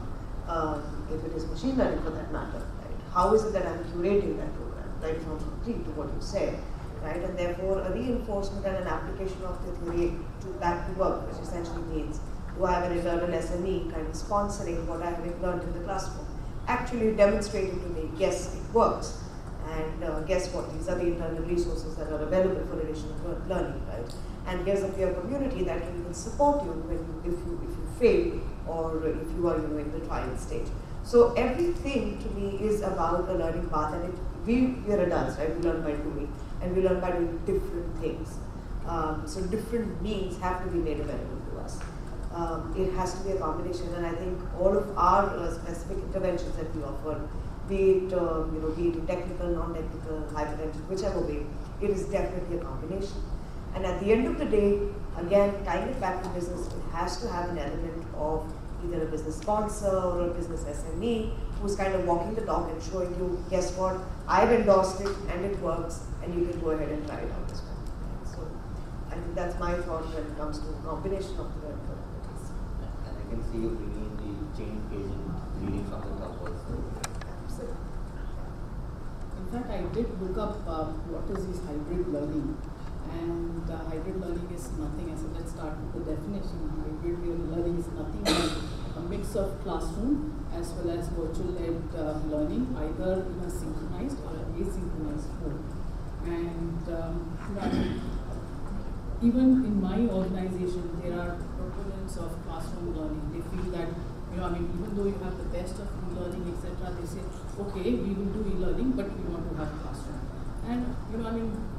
If it is machine learning for that matter, right? How is it that I'm curating that program, right from complete to what you said, right? And therefore, a reinforcement and an application of the theory back to work, which essentially means, do I have an internal SME kind of sponsoring what I have learned in the classroom, actually demonstrating to me, yes, it works, and guess what? These are the internal resources that are available for additional learning, right? And here's a peer community that can even support you if you fail or if you are in the trial stage. So everything to me is about a learning path, and we are adults, right? We learn by doing, and we learn by doing different things. So different means have to be made available to us. It has to be a combination, and I think all of our specific interventions that we offer, be it technical, non-technical, high potential, whichever way, it is definitely a combination. And at the end of the day, again, tying it back to business, it has to have an element of either a business sponsor or a business SME who's kind of walking the talk and showing you, guess what, I've endorsed it and it works, and you can go ahead and try it out as well. So I think that's my thought when it comes to a combination of the learning activities. And I can see you bringing the change agent leading from the top also. Absolutely. In fact, I did look up what is this hybrid learning, and hybrid learning is nothing. I said, let's start with the definition. Hybrid learning is nothing but a mix of classroom as well as virtual-led learning, either in a synchronized or an asynchronized mode. And even in my organization, there are proponents of classroom learning. They feel that, even though you have the best of e-learning, etc., they say, okay, we will do e-learning, but we want to have classroom. And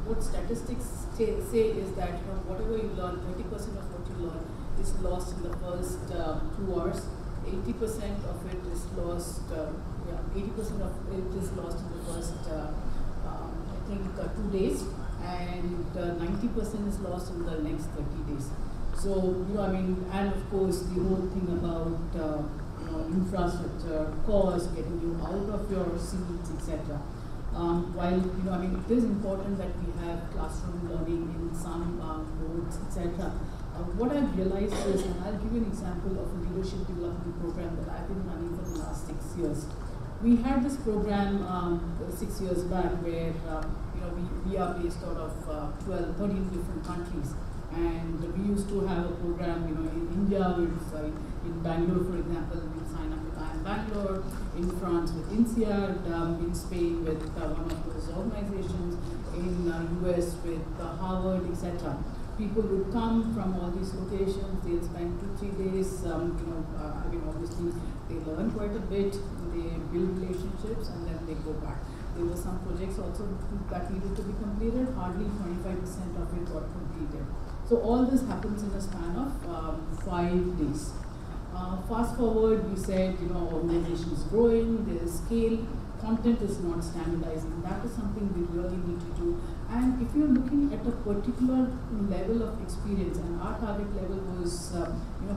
what statistics say is that whatever you learn, 30% of what you learn is lost in the first 2 hours. 80% of it is lost. 80% of it is lost in the first, 2 days, and 90% is lost in the next 30 days. So, and of course the whole thing about infrastructure, cost, getting you out of your seats, etc. While it is important that we have classroom learning in some modes, etc. What I've realized is, and I'll give you an example of a leadership development program that I've been running for the last 6 years. We had this program 6 years back where we are based out of 13 different countries, and we used to have a program in India with in Bangalore, for example, we sign up with IIM Bangalore, in France with INSEAD, in Spain with one of those organizations, in US with Harvard, etc. People would come from all these locations, they'll spend 2-3 days, obviously they learn quite a bit, they build relationships, and then they go back. There were some projects also that needed to be completed, hardly 25% of it got completed. So all this happens in a span of 5 days. Fast forward, we said, organization is growing, there is scale, content is not standardizing. That is something we really need to do. And if you're looking at a particular level of experience, and our target level was,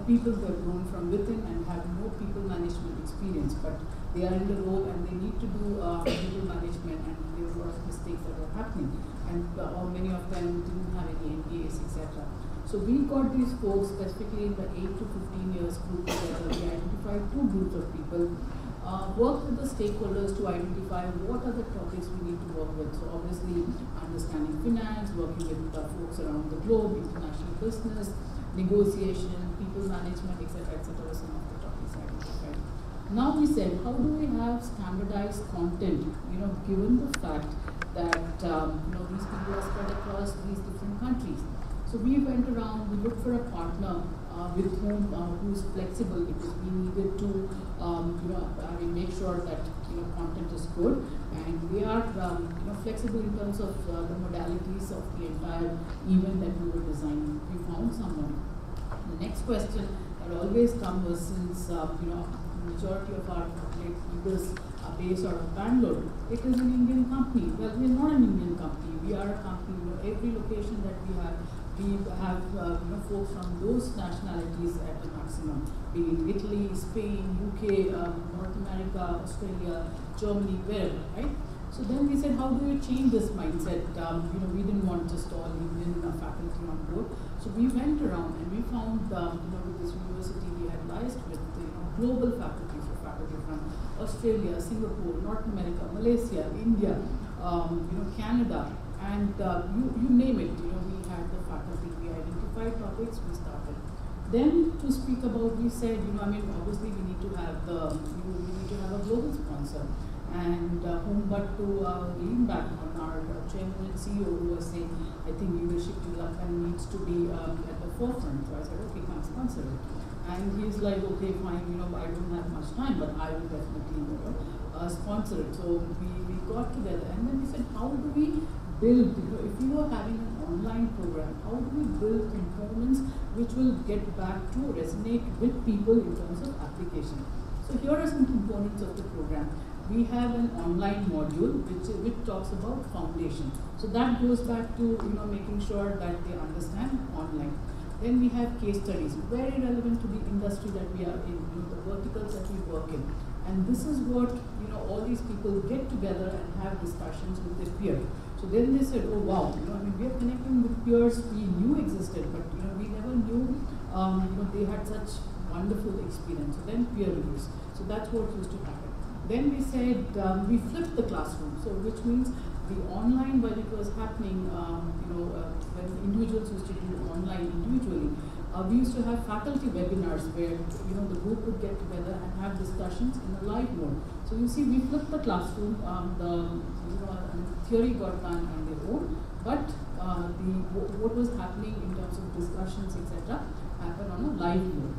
people who have grown from within and have no people management experience, but they are in the role and they need to do people management, and there were a lot of mistakes that were happening, and many of them didn't have any MBAs, etc. So we got these folks specifically in the 8 to 15 years group together. We identified 2 groups of people, worked with the stakeholders to identify what are the topics we need to work with. So obviously understanding finance, working with folks around the globe, international business, negotiation, people management, etc., were some of the topics identified. Now we said, how do we have standardized content, given the fact that these people are spread across these different countries. So we went around, we looked for a partner with whom who's flexible, because we needed to make sure that content is good, and they are flexible in terms of the modalities of the entire event that we were designing. We found someone. The next question that always comes was, since majority of our leaders are based out of Bangalore, it is an Indian company. Well, we are not an Indian company. We are a company. Every location that we have folks from those nationalities at the maximum, be it Italy, Spain, UK, North America, Australia, Germany, wherever, right? So then we said, how do we change this mindset? We didn't want just all Indian faculty on board. So we went around and we found, with this university we had liaised with global faculty, so faculty from Australia, Singapore, North America, Malaysia, India, Canada, and you name it. We had the faculty, we identified topics, we started. Then to speak about, we said, obviously we need to have a global sponsor, and whom but to lean back on our chairman and CEO, who was saying, I think leadership development needs to be at the forefront. So I said, okay, come sponsor it. And he's like, okay, fine, I don't have much time, but I will definitely sponsor it. So we got together, and then we said, how do we build, if we were having an online program, how do we build components which will get back to resonate with people in terms of application? So here are some components of the program. We have an online module which talks about foundation. So that goes back to making sure that they understand online. Then we have case studies, very relevant to the industry that we are in, the verticals that we work in. And this is what all these people get together and have discussions with their peers. So then they said, oh wow, we are connecting with peers we knew existed, but we never knew they had such wonderful experience. So then peer reviews. So that's what used to happen. Then we said, we flipped the classroom, so which means the online, while it was happening, when individuals used to do online individually, we used to have faculty webinars where the group would get together and have discussions in a live mode. So you see, we flipped the classroom. Theory got done on their own, but what was happening in terms of discussions, etc., happened on a live mode.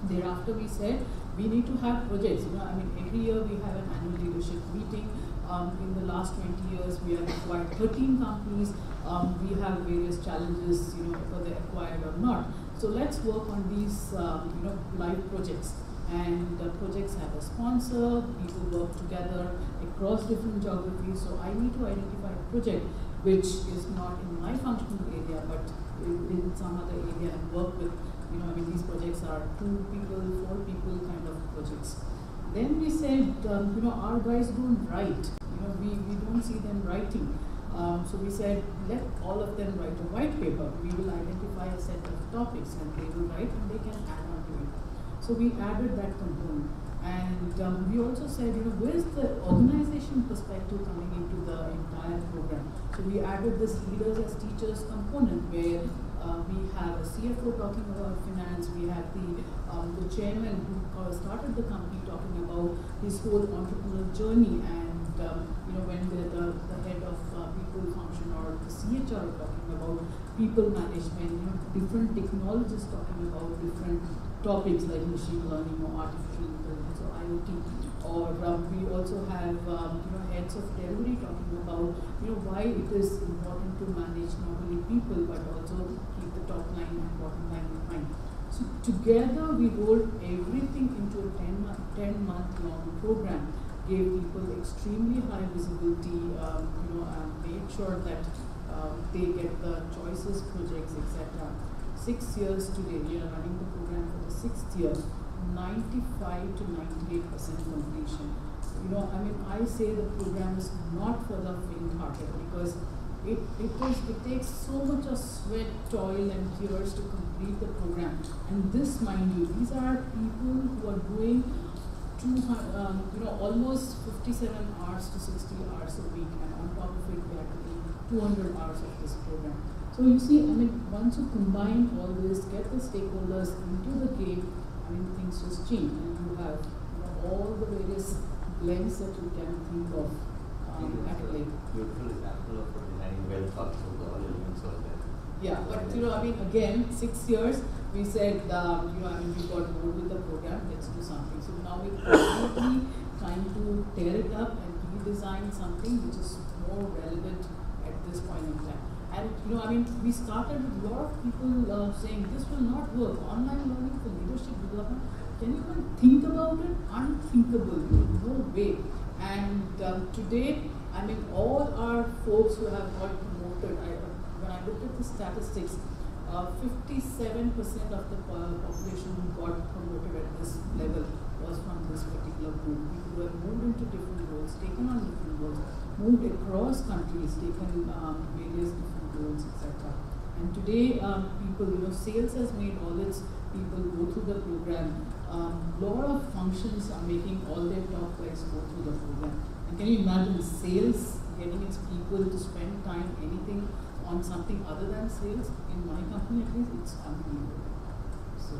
Thereafter, we said we need to have projects. Every year we have an annual leadership meeting. In the last 20 years, we have acquired 13 companies. We have various challenges, whether they're acquired or not. So let's work on these, live projects. And the projects have a sponsor. People work together across different geographies. So I need to identify a project which is not in my functional area, but in some other area and work with, these projects are 2 people, 4 people kind of projects. Then we said, our guys don't write. We don't see them writing. So we said, let all of them write a white paper. We will identify a set of topics and they will write and they can add on to it. So we added that component. And we also said, where is the organization perspective coming into the entire program? So we added this leaders as teachers component where we have a CFO talking about finance, we have the chairman who started the company talking about his whole entrepreneurial journey, and when the head of people function or the CHR talking about people management, different technologists talking about different topics like machine learning or artificial intelligence or IoT, or we also have heads of delivery talking about why it is important to manage not only people but also keep the top line and bottom line in mind. So together we rolled everything into a 10-month long program, gave people extremely high visibility, and made sure that they get the choices, projects, etc. 6 years today, we are running the program for the 6th year, 95 to 98% completion. I say the program is not for the faint-hearted because it takes so much of sweat, toil, and tears to complete the program. And this, mind you, these are people who are doing almost 57 hours to 60 hours a week, and on top of it, we are doing 200 hours of this program. So you see, once you combine all this, get the stakeholders into the game, things just change, and you have all the various blends that you can think of at play. Beautiful example of designing well thought through the all elements of that. Yeah, but again, 6 years, we said, we got bored with the program, let's do something. So now we're completely trying to tear it up and redesign something which is more relevant at this point in time. And we started with a lot of people saying this will not work. Online learning for leadership development. Can you even think about it? Unthinkable. No way. And today, all our folks who have got promoted. When I looked at the statistics, 57% of the population who got promoted at this level was from this particular group. People who have moved into different roles, taken on different roles, moved across countries, taken various different roles, etc. And today, people, sales has made all its people go through the program. Lot of functions are making all their top guys go through the program. And can you imagine sales getting its people to spend time anything on something other than sales? In my company, at least, it's unbelievable. So,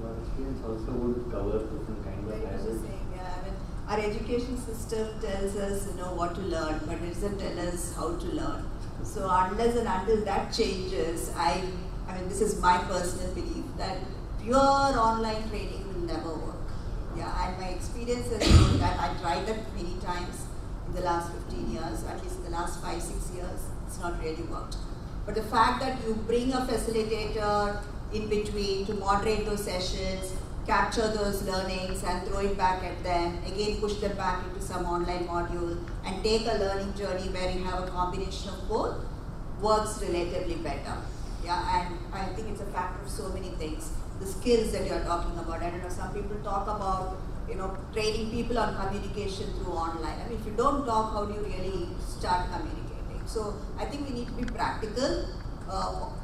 your experience also would cover different kinds of I was just saying, our education system tells us, what to learn, but it doesn't tell us how to learn. So unless and until that changes, this is my personal belief that pure online training will never work. And my experience has been that I tried that many times in the last 15 years, at least in the last 5-6 years, it's not really worked. But the fact that you bring a facilitator in between to moderate those sessions, capture those learnings and throw it back at them, again push them back into some online module and take a learning journey where you have a combination of both, works relatively better. And I think it's a factor of so many things. The skills that you're talking about, I don't know, some people talk about, training people on communication through online. If you don't talk, how do you really start communicating? So I think we need to be practical.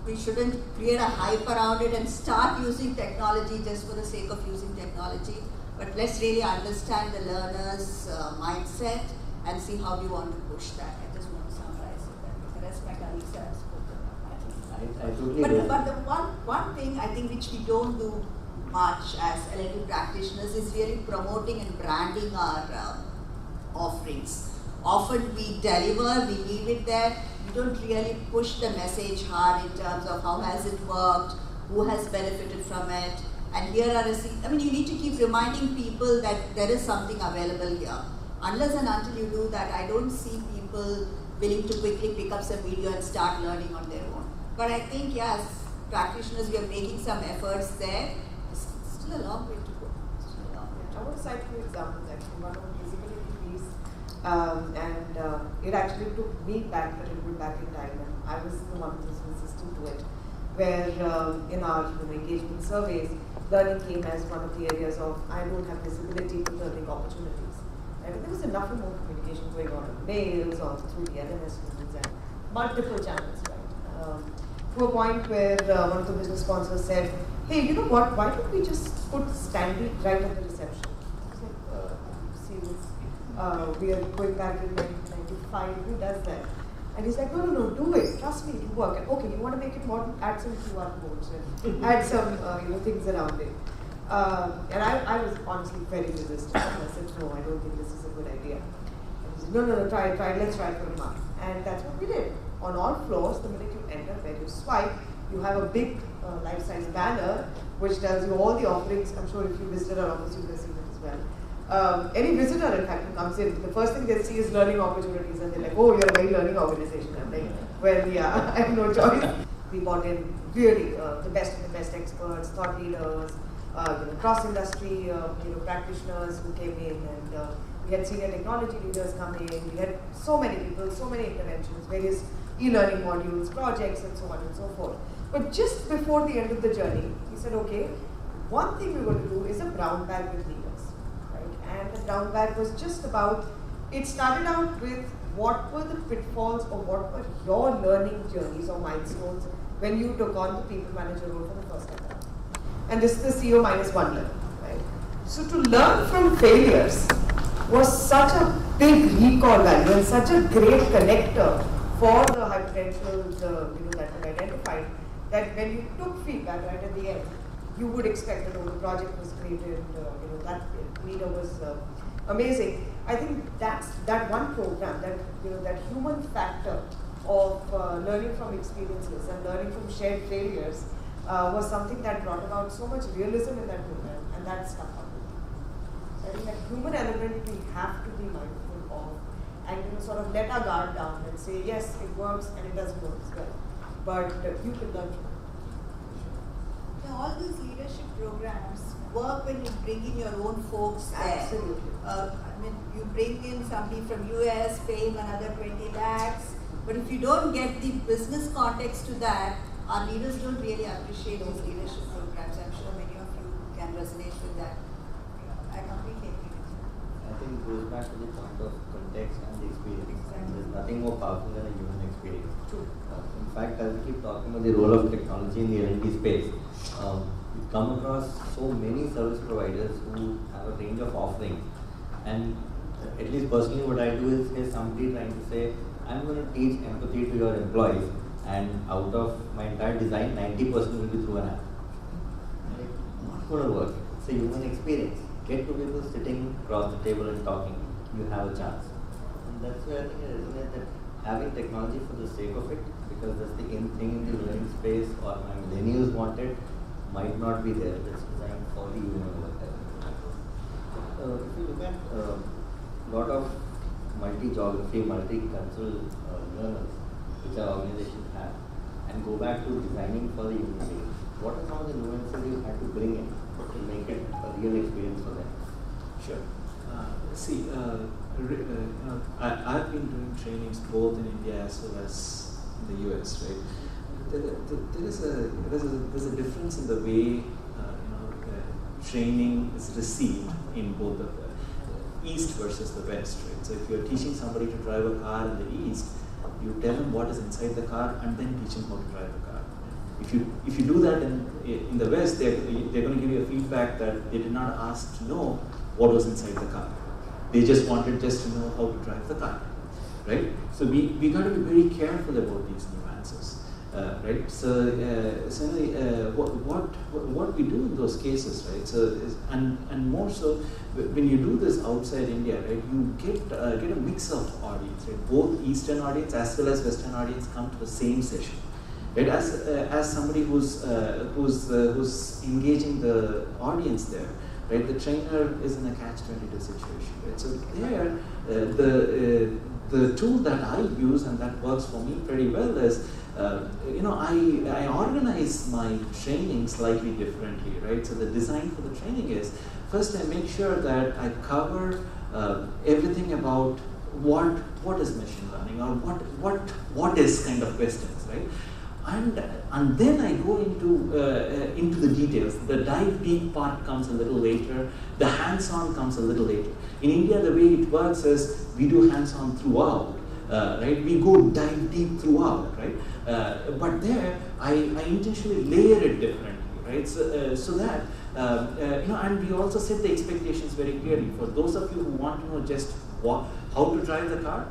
We shouldn't create a hype around it and start using technology just for the sake of using technology. But let's really understand the learner's mindset and see how we want to push that. I just want to summarize it with the rest my colleagues have spoken about. I totally agree. But the one thing I think which we don't do much as L&D practitioners is really promoting and branding our offerings. Often we deliver, we leave it there. We don't really push the message hard in terms of how has it worked, who has benefited from it, and here are you need to keep reminding people that there is something available here. Unless and until you do that, I don't see people willing to quickly pick up some video and start learning on their own. But I think, yes, practitioners, we are making some efforts there. It's still a long way to go. I want to cite 2 examples actually. One on usability piece. It actually took me back a little bit back in time, and I was the one who was resistant to it, where in our engagement surveys, learning came as one of the areas of I don't have visibility to learning opportunities. And there was enough and more communication going on in mails or through the LMS tools and multiple channels, right? To a point where one of the business sponsors said, hey, you know what, why don't we just put Stanley right at the reception? I was like, see this, we are going back in 1995, who does that? And he's like, no, do it, trust me, it'll work. And okay, you want to make it modern, add some QR codes and add some things around it. And I was honestly very resistant. I said, no, I don't think this is a good idea. And he said, no, try it, let's try it for a month. And that's what we did. On all floors, the minute you enter, where you swipe, you have a big life-size banner which tells you all the offerings. I'm sure if you visited our office, you will have seen it as well. Any visitor, in fact, who comes in, the first thing they see is learning opportunities, and they're like, oh, you're a very learning organization. I'm like, well, yeah, I have no choice. We brought in really the best of the best experts, thought leaders, cross-industry practitioners who came in, and we had senior technology leaders come in. We had so many people, so many interventions, various e-learning modules, projects, and so on and so forth. But just before the end of the journey, we said, okay, one thing we're going to do is a brown bag with leaders, right? And the brown bag was just about, it started out with what were the pitfalls or what were your learning journeys or milestones when you took on the people manager role for the first time. And this is the CEO -1 level, right? So to learn from failures was such a big recall value and such a great connector for the high potentials that were identified, that when you took feedback right at the end, you would expect that the project was created, that leader was amazing. I think that's that one program, that human factor of learning from experiences and learning from shared failures was something that brought about so much realism in that program, and that stuck out. I think that human element we have to be mindful of, and sort of let our guard down and say, yes, it works and it doesn't work as well, but you can learn from it. Now, all these leadership programs work when you bring in your own folks there. Absolutely. You bring in somebody from US, pay him another 20 lakhs, but if you don't get the business context to that, our leaders don't really appreciate those leadership programs. I'm sure many of you can resonate with that. I completely agree with you. I think it goes back to the point of context and the experience. And there's nothing more powerful than a human experience. True. In fact, as we keep talking about the role of technology in the L&D space, we come across so many service providers who have a range of offerings. And at least personally what I do is here's somebody trying to say, I'm going to teach empathy to your employees, and out of my entire design, 90% will be through an app. Like, not going to work. It's a human experience. Get two people sitting across the table and talking. You have a chance. And that's where I think it resonates that having technology for the sake of it, because that's the in thing in the learning space or my millennials want it, might not be there. That's designed for the human work. If you look at a lot of multi-geography, multicultural learners which our organization have, and go back to designing for the human being, what are some of the nuances you had to bring in to make it a real experience for them? Sure. I've been doing trainings both in India as well as in the US, right? There's a difference in the way training is received in both the East versus the West, right? So if you're teaching somebody to drive a car in the East, you tell them what is inside the car and then teach them how to drive the car. If you do that in the West, they're going to give you a feedback that they did not ask to know what was inside the car. They just wanted to know how to drive the car, right? So we got to be very careful about these nuances, right? So what we do in those cases, right? So and more so when you do this outside India, right? You get a mix of audience, right? Both Eastern audience as well as Western audience come to the same session. Right, as somebody who's engaging the audience there, right? The trainer is in a catch-22 situation, right? So there, the tool that I use and that works for me pretty well is, I organize my training slightly differently, right? So the design for the training is, first I make sure that I cover everything about what is machine learning, or what is kind of questions, right? And then I go into the details. The dive deep part comes a little later. The hands-on comes a little later. In India, the way it works is we do hands-on throughout, right? We go dive deep throughout, right? But there, I intentionally layer it differently, right? So that and we also set the expectations very clearly. For those of you who want to know just how to drive the car,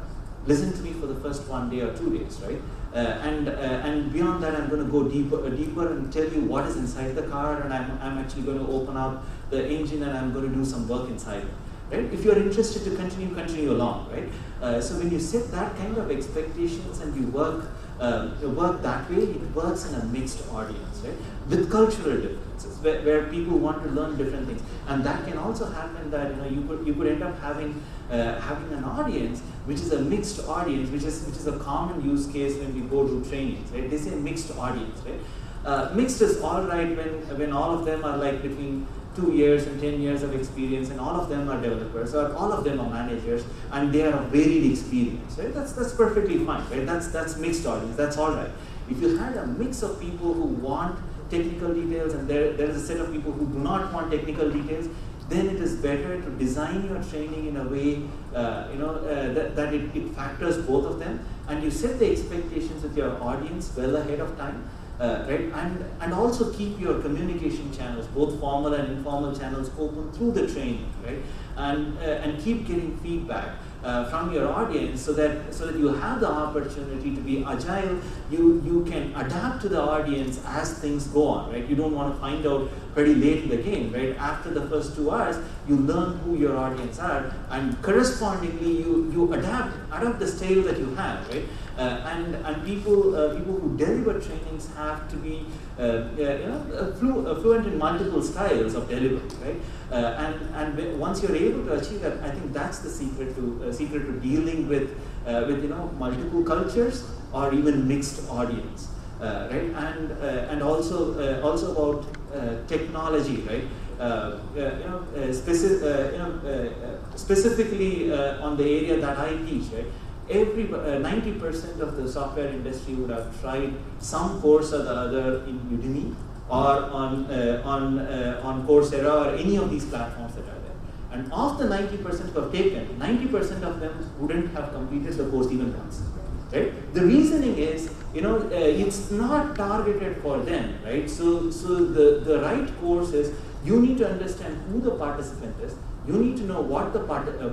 listen to me for the first 1 day or 2 days, right? And beyond that, I'm going to go deeper and tell you what is inside the car, and I'm actually going to open up the engine and I'm going to do some work inside it, right? If you're interested to continue along, right? So when you set that kind of expectations and you work that way, it works in a mixed audience, right? With cultural differences, where people want to learn different things, and that can also happen that you could end up having an audience which is a mixed audience, which is a common use case when we go to trainings, right? They say mixed audience, right? Mixed is all right when all of them are like between 2 years and 10 years of experience, and all of them are developers, or all of them are managers, and they are of varied experience, right? That's perfectly fine, right? That's mixed audience, that's all right. If you had a mix of people who want technical details, and there is a set of people who do not want technical details, then it is better to design your training in a way that it factors both of them, and you set the expectations with your audience well ahead of time, right? And also keep your communication channels, both formal and informal channels, open through the training, right? And keep getting feedback from your audience, so that you have the opportunity to be agile. You can adapt to the audience as things go on, right? You don't want to find out pretty late in the game, right? After the first 2 hours, you learn who your audience are, and correspondingly you adapt the style that you have, right? And people who deliver trainings have to be fluent in multiple styles of delivery, right? And once you're able to achieve that, I think that's the secret to dealing with multiple cultures or even mixed audience, right? And also about technology, right? Specifically on the area that I teach, right? 90% of the software industry would have tried some course or the other in Udemy or on Coursera or any of these platforms that are there. And of the 90% who have taken, 90% of them wouldn't have completed the course even once. Right? The reasoning is, it's not targeted for them, right? So the right course is, you need to understand who the participant is, you need to know what the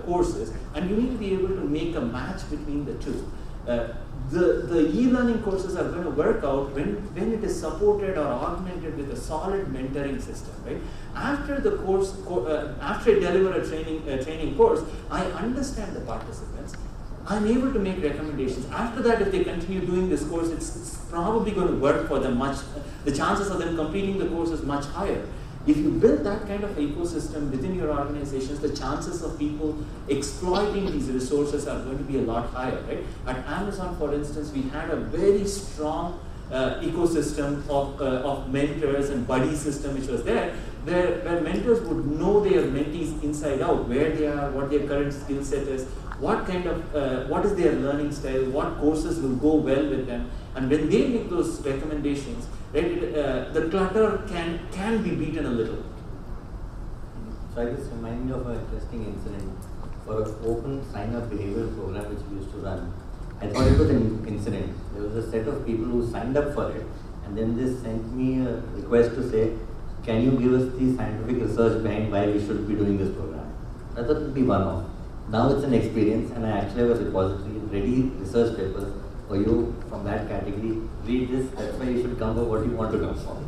course is, and you need to be able to make a match between the two. The e-learning courses are going to work out when it is supported or augmented with a solid mentoring system, right? After the course, after I deliver a training course, I understand the participants. I'm able to make recommendations. After that, if they continue doing this course, it's probably going to work for them the chances of them completing the course is much higher. If you build that kind of ecosystem within your organizations, the chances of people exploiting these resources are going to be a lot higher, right? At Amazon, for instance, we had a very strong ecosystem of mentors and buddy system which was there, where mentors would know their mentees inside out, where they are, what their current skill set is, what is their learning style, what courses will go well with them, and when they make those recommendations, right, the clutter can be beaten a little. So I just remind me of an interesting incident for an open sign-up behavioral program which we used to run. I thought it was an incident. There was a set of people who signed up for it, and then they sent me a request to say, can you give us the scientific research behind why we should be doing this program? I thought it would be one-off. Now it's an experience, and I actually have a repository, ready research papers for you from that category. Read this, that's why you should come for what you want to come for.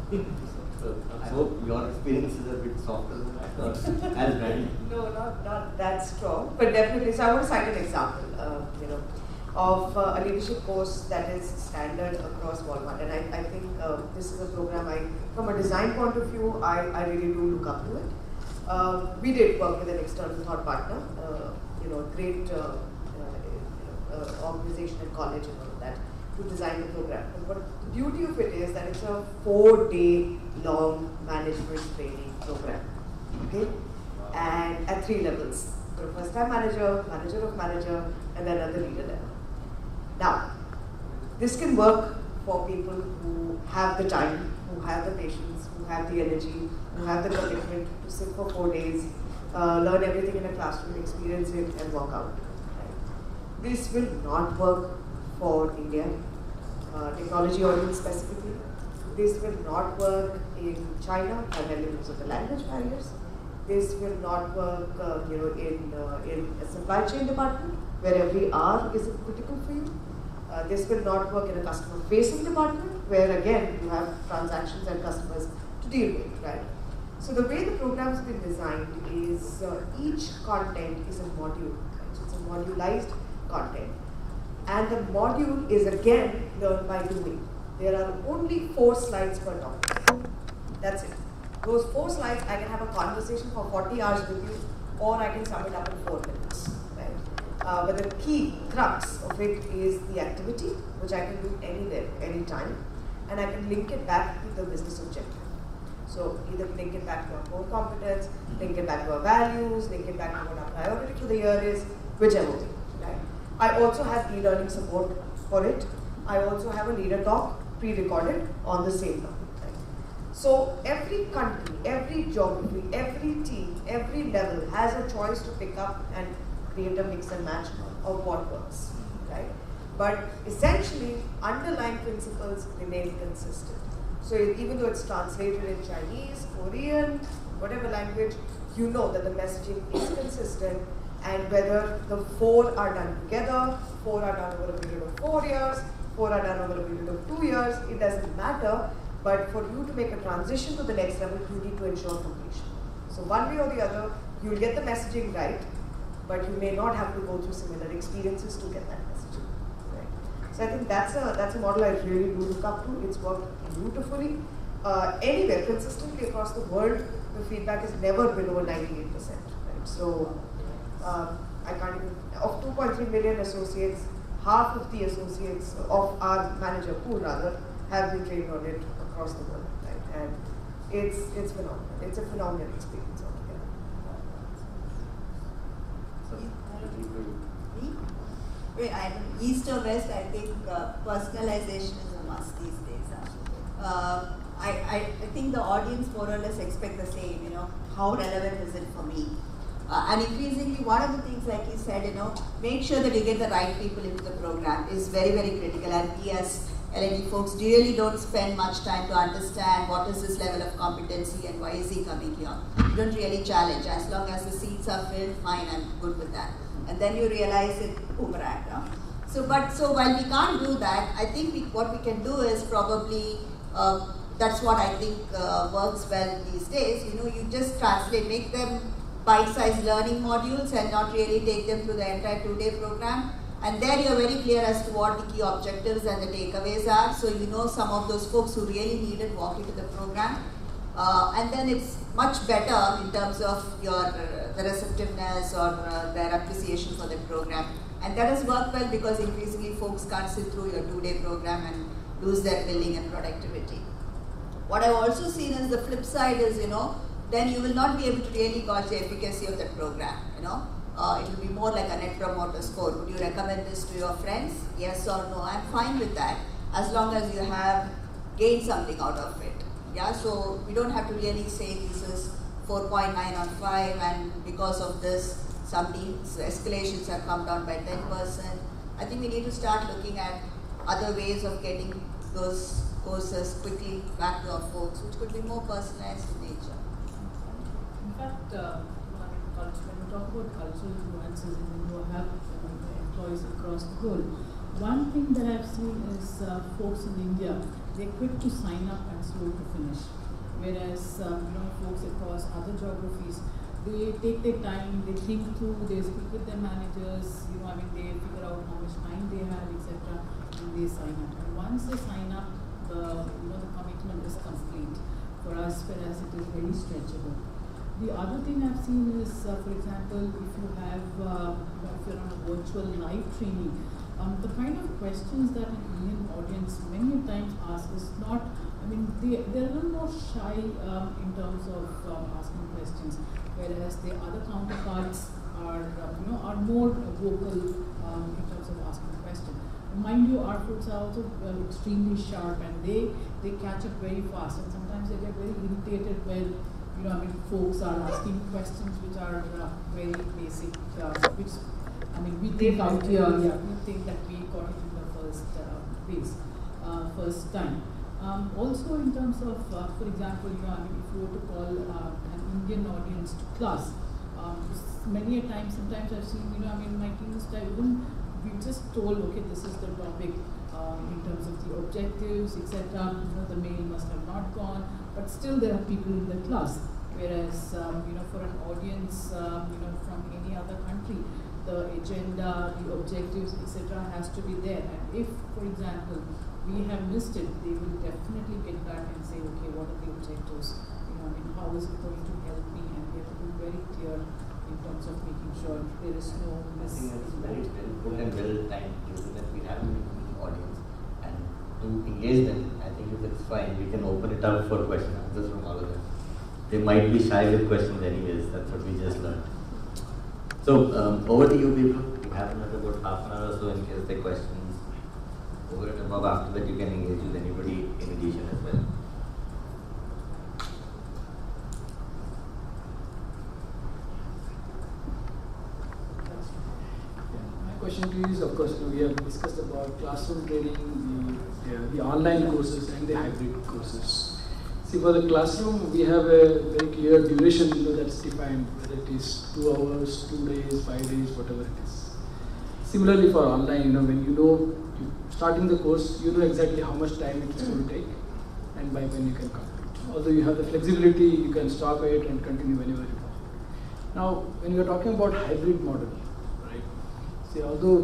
So I hope your experience is a bit softer than that, or as bad. No, not that strong, but definitely. So I want to cite an example, of a leadership course that is standard across Walmart, and I think this is a program from a design point of view, I really do look up to it. We did work with an external thought partner, great organization and college and all of that, to design the program. But the beauty of it is that it's a 4-day long management training program. Okay, and at 3 levels. So first time manager, manager of manager, and then at the leader level. Now, this can work for people who have the time, who have the patience, who have the energy, who have the commitment to sit for 4 days, learn everything in a classroom, experience it, and walk out. Right? This will not work for India, technology audience specifically. This will not work in China, primarily because of the language barriers. This will not work, in a supply chain department where every hour is critical for you. This will not work in a customer-facing department where again you have transactions and customers to deal with, right? So the way the program's been designed is each content is a module, right? So it's a modularized content, and the module is again learned by doing. There are only 4 slides per topic. That's it. Those 4 slides, I can have a conversation for 40 hours with you, or I can sum it up in 4 minutes. Right? But the key crux of it is the activity, which I can do anywhere, anytime, and I can link it back to the business objective. So either link it back to our core competence, link it back to our values, link it back to what our priority for the year is, whichever way. Right? I also have e-learning support for it. I also have a leader talk pre-recorded on the same topic. So every country, every geography, every team, every level has a choice to pick up and create a mix and match of what works, right? But essentially, underlying principles remain consistent. So even though it's translated in Chinese, Korean, whatever language, you know that the messaging is consistent, and whether the 4 are done together, 4 are done over a period of 4 years, 4 are done over a period of 2 years, it doesn't matter. But for you to make a transition to the next level, you need to ensure completion. So one way or the other, you'll get the messaging right, but you may not have to go through similar experiences to get that messaging right. So I think that's a model I really do look up to. It's worked beautifully. Anywhere, consistently across the world, the feedback is never below 98%. Right? So I can't even, of 2.3 million associates, half of the associates of our manager pool rather have been trained on it across the world, right? And it's phenomenal. It's a phenomenal experience altogether. East or West, I think personalization is a must these days. I think the audience more or less expect the same, how relevant is it for me? And increasingly, one of the things, like you said, make sure that you get the right people into the program is very, very critical. And we as L&D folks really don't spend much time to understand what is this level of competency and why is he coming here. You don't really challenge. As long as the seats are filled, fine, I'm good with that. And then you realize it boomerang. So while we can't do that, I think what we can do is probably, that's what I think works well these days. You just translate, make them bite-sized learning modules and not really take them through the entire 2-day program. And there you're very clear as to what the key objectives and the takeaways are. So some of those folks who really need it walk into the program. And then it's much better in terms of the receptiveness or their appreciation for the program. And that has worked well because increasingly folks can't sit through your 2-day program and lose their billing and productivity. What I've also seen is the flip side is, then you will not be able to really gauge the efficacy of the program, it will be more like a net promoter score. Would you recommend this to your friends? Yes or no? I'm fine with that as long as you have gained something out of it. Yeah, so we don't have to really say this is 4.9 on 5 and because of this some escalations have come down by 10%. I think we need to start looking at other ways of getting those courses quickly back to our folks, which could be more personalized in nature. In fact, when we talk about cultural nuances and when you have employees across the world, one thing that I've seen is folks in India, they're quick to sign up and slow to finish. Whereas folks across other geographies, they take their time, they think through, they speak with their managers, they figure out how much time they have, etc., and they sign up. And once they sign up, the commitment is complete for us, whereas it is very stretchable. The other thing I've seen is, for example, if you have, if you're on a virtual live training, the kind of questions that an Indian audience many times asks is not, they're a little more shy in terms of asking questions. whereas the other counterparts are, are more vocal in terms of asking questions. Mind you, our folks are also extremely sharp, and they catch up very fast, and sometimes they get very irritated when folks are asking questions which are very basic, which we think out here, we think that we got it in the first time. Also in terms of, for example, if you were to call an Indian audience to class, many a time, sometimes I've seen, my teams we just told, okay, this is the topic in terms of the objectives, etc. The mail must have not gone, but still there are people in the class. Whereas, for an audience, from any other country, the agenda, the objectives, etc. has to be there. And if, for example, we have missed it, they will definitely get back and say, okay, what are the objectives? How is it going to help me? And we have to be very clear in terms of making sure there is no I think it's very well put and well timed, given that we have an audience, and to engage them, I think if it's fine, we can open it up for question and answers from all of them. They might be shy with questions anyways, that's what we just learned. So, over to you people. We have another about half an hour or so in case there are questions. Over and above, after that you can engage with anybody in addition as well. Question to you is, of course, we have discussed about classroom training, the online courses and the hybrid courses. See, for the classroom, we have a very clear duration that's defined, whether it is 2 hours, 2 days, 5 days, whatever it is. Similarly for online, when you're starting the course, you know exactly how much time it is going to take and by when you can complete. Although you have the flexibility, you can stop it and continue whenever you want. Now, when you are talking about hybrid model, although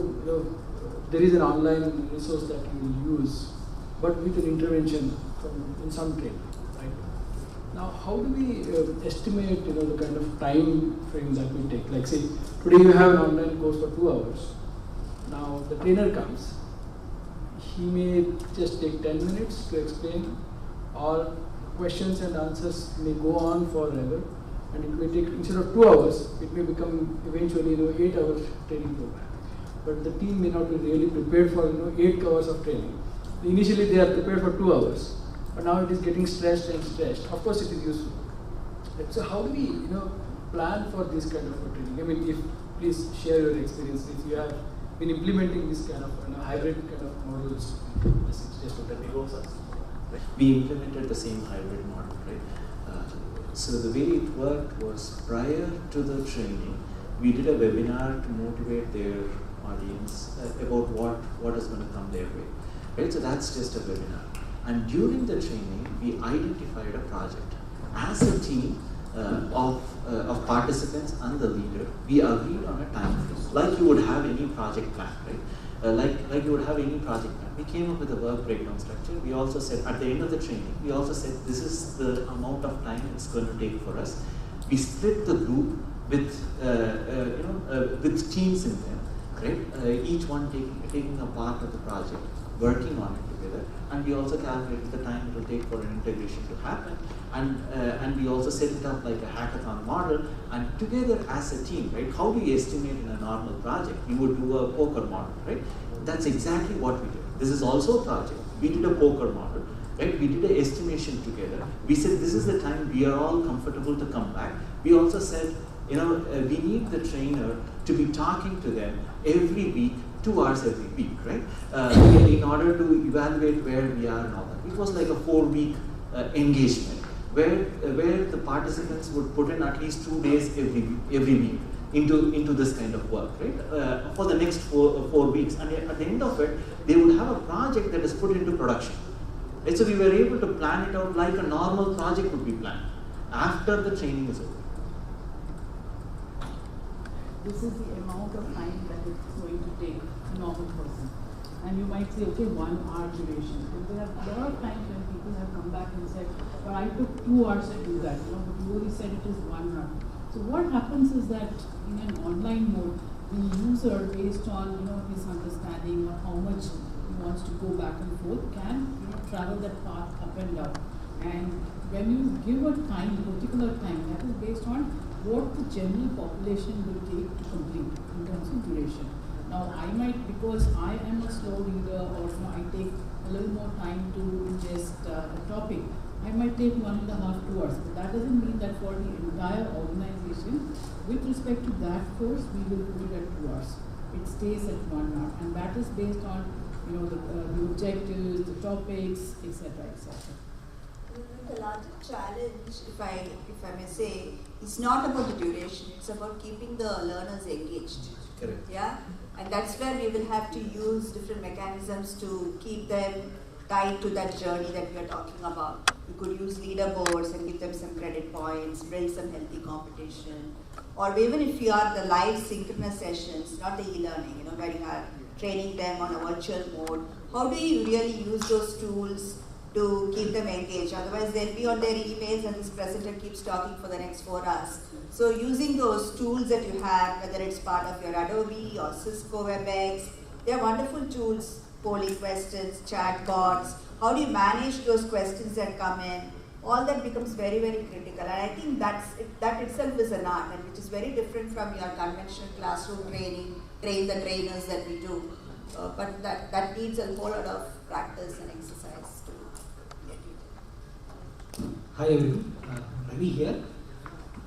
there is an online resource that you will use, but with an intervention in some training, right? Now, how do we estimate the kind of time frame that we take? Like, say today you have an online course for 2 hours. Now the trainer comes, he may just take 10 minutes to explain, or questions and answers may go on forever, and it may take, instead of 2 hours, it may become eventually 8-hour training program. But the team may not be really prepared for 8 hours of training. Initially they are prepared for 2 hours, but now it is getting stretched and stretched. Of course it is useful. So how do we plan for this kind of training? Please share your experience if you have been implementing this kind of hybrid kind of models. Just what that goes on. We implemented the same hybrid model, right? So the way it worked was, prior to the training, we did a webinar to motivate their audience about what is going to come their way, right? So that's just a webinar. And during the training, we identified a project. As a team of participants and the leader, we agreed on a time frame, like you would have any project plan, right? Like you would have any project plan. We came up with a work breakdown structure. We also said, at the end of the training, we also said, this is the amount of time it's going to take for us. We split the group with teams in them, right? Each one taking a part of the project, working on it together, and we also calculated the time it will take for an integration to happen, and we also set it up like a hackathon model, and together as a team, right? How do you estimate in a normal project? You would do a poker model, right? That's exactly what we did. This is also a project. We did a poker model, right? We did an estimation together. We said this is the time we are all comfortable to come back. We also said, we need the trainer to be talking to them every week, 2 hours every week, right? In order to evaluate where we are and all that. It was like a 4-week engagement where the participants would put in at least 2 days every week into this kind of work, right? For the next four weeks, and at the end of it, they would have a project that is put into production. Right? So we were able to plan it out like a normal project would be planned after the training is over. This is the amount of time that it's going to take a normal person. And you might say, okay, 1 hour duration. But there are a lot of times when people have come back and said, but I took 2 hours to do that, but you only said it is 1 hour. So what happens is that in an online mode, the user, based on his understanding or how much he wants to go back and forth, can travel that path up and down. And when you give a time, particular time, that is based on what the general population will take to complete in terms of duration. Now, I might, because I am a slow reader, or I take a little more time to ingest a topic, I might take 1.5 to 2 hours. But that doesn't mean that for the entire organization, with respect to that course, we will put it at 2 hours. It stays at 1 hour, and that is based on the objectives, the topics, etc., etc. The larger challenge, if I may say, is not about the duration. It's about keeping the learners engaged. Correct. Yeah, and that's where we will have to use different mechanisms to keep them tied to that journey that we are talking about. We could use leaderboards and give them some credit points, build some healthy competition, or even if we are the live synchronous sessions, not the e-learning, where you are training them on a virtual mode. How do you really use those tools to keep them engaged? Otherwise, they'll be on their emails and this presenter keeps talking for the next 4 hours. So using those tools that you have, whether it's part of your Adobe or Cisco WebEx, they're wonderful tools, polling questions, chat bots. How do you manage those questions that come in? All that becomes very, very critical. And I think that itself is an art, and which is very different from your conventional classroom training, train the trainers that we do. But that needs a whole lot of practice and exercise to get it. Hi everyone, Ravi here.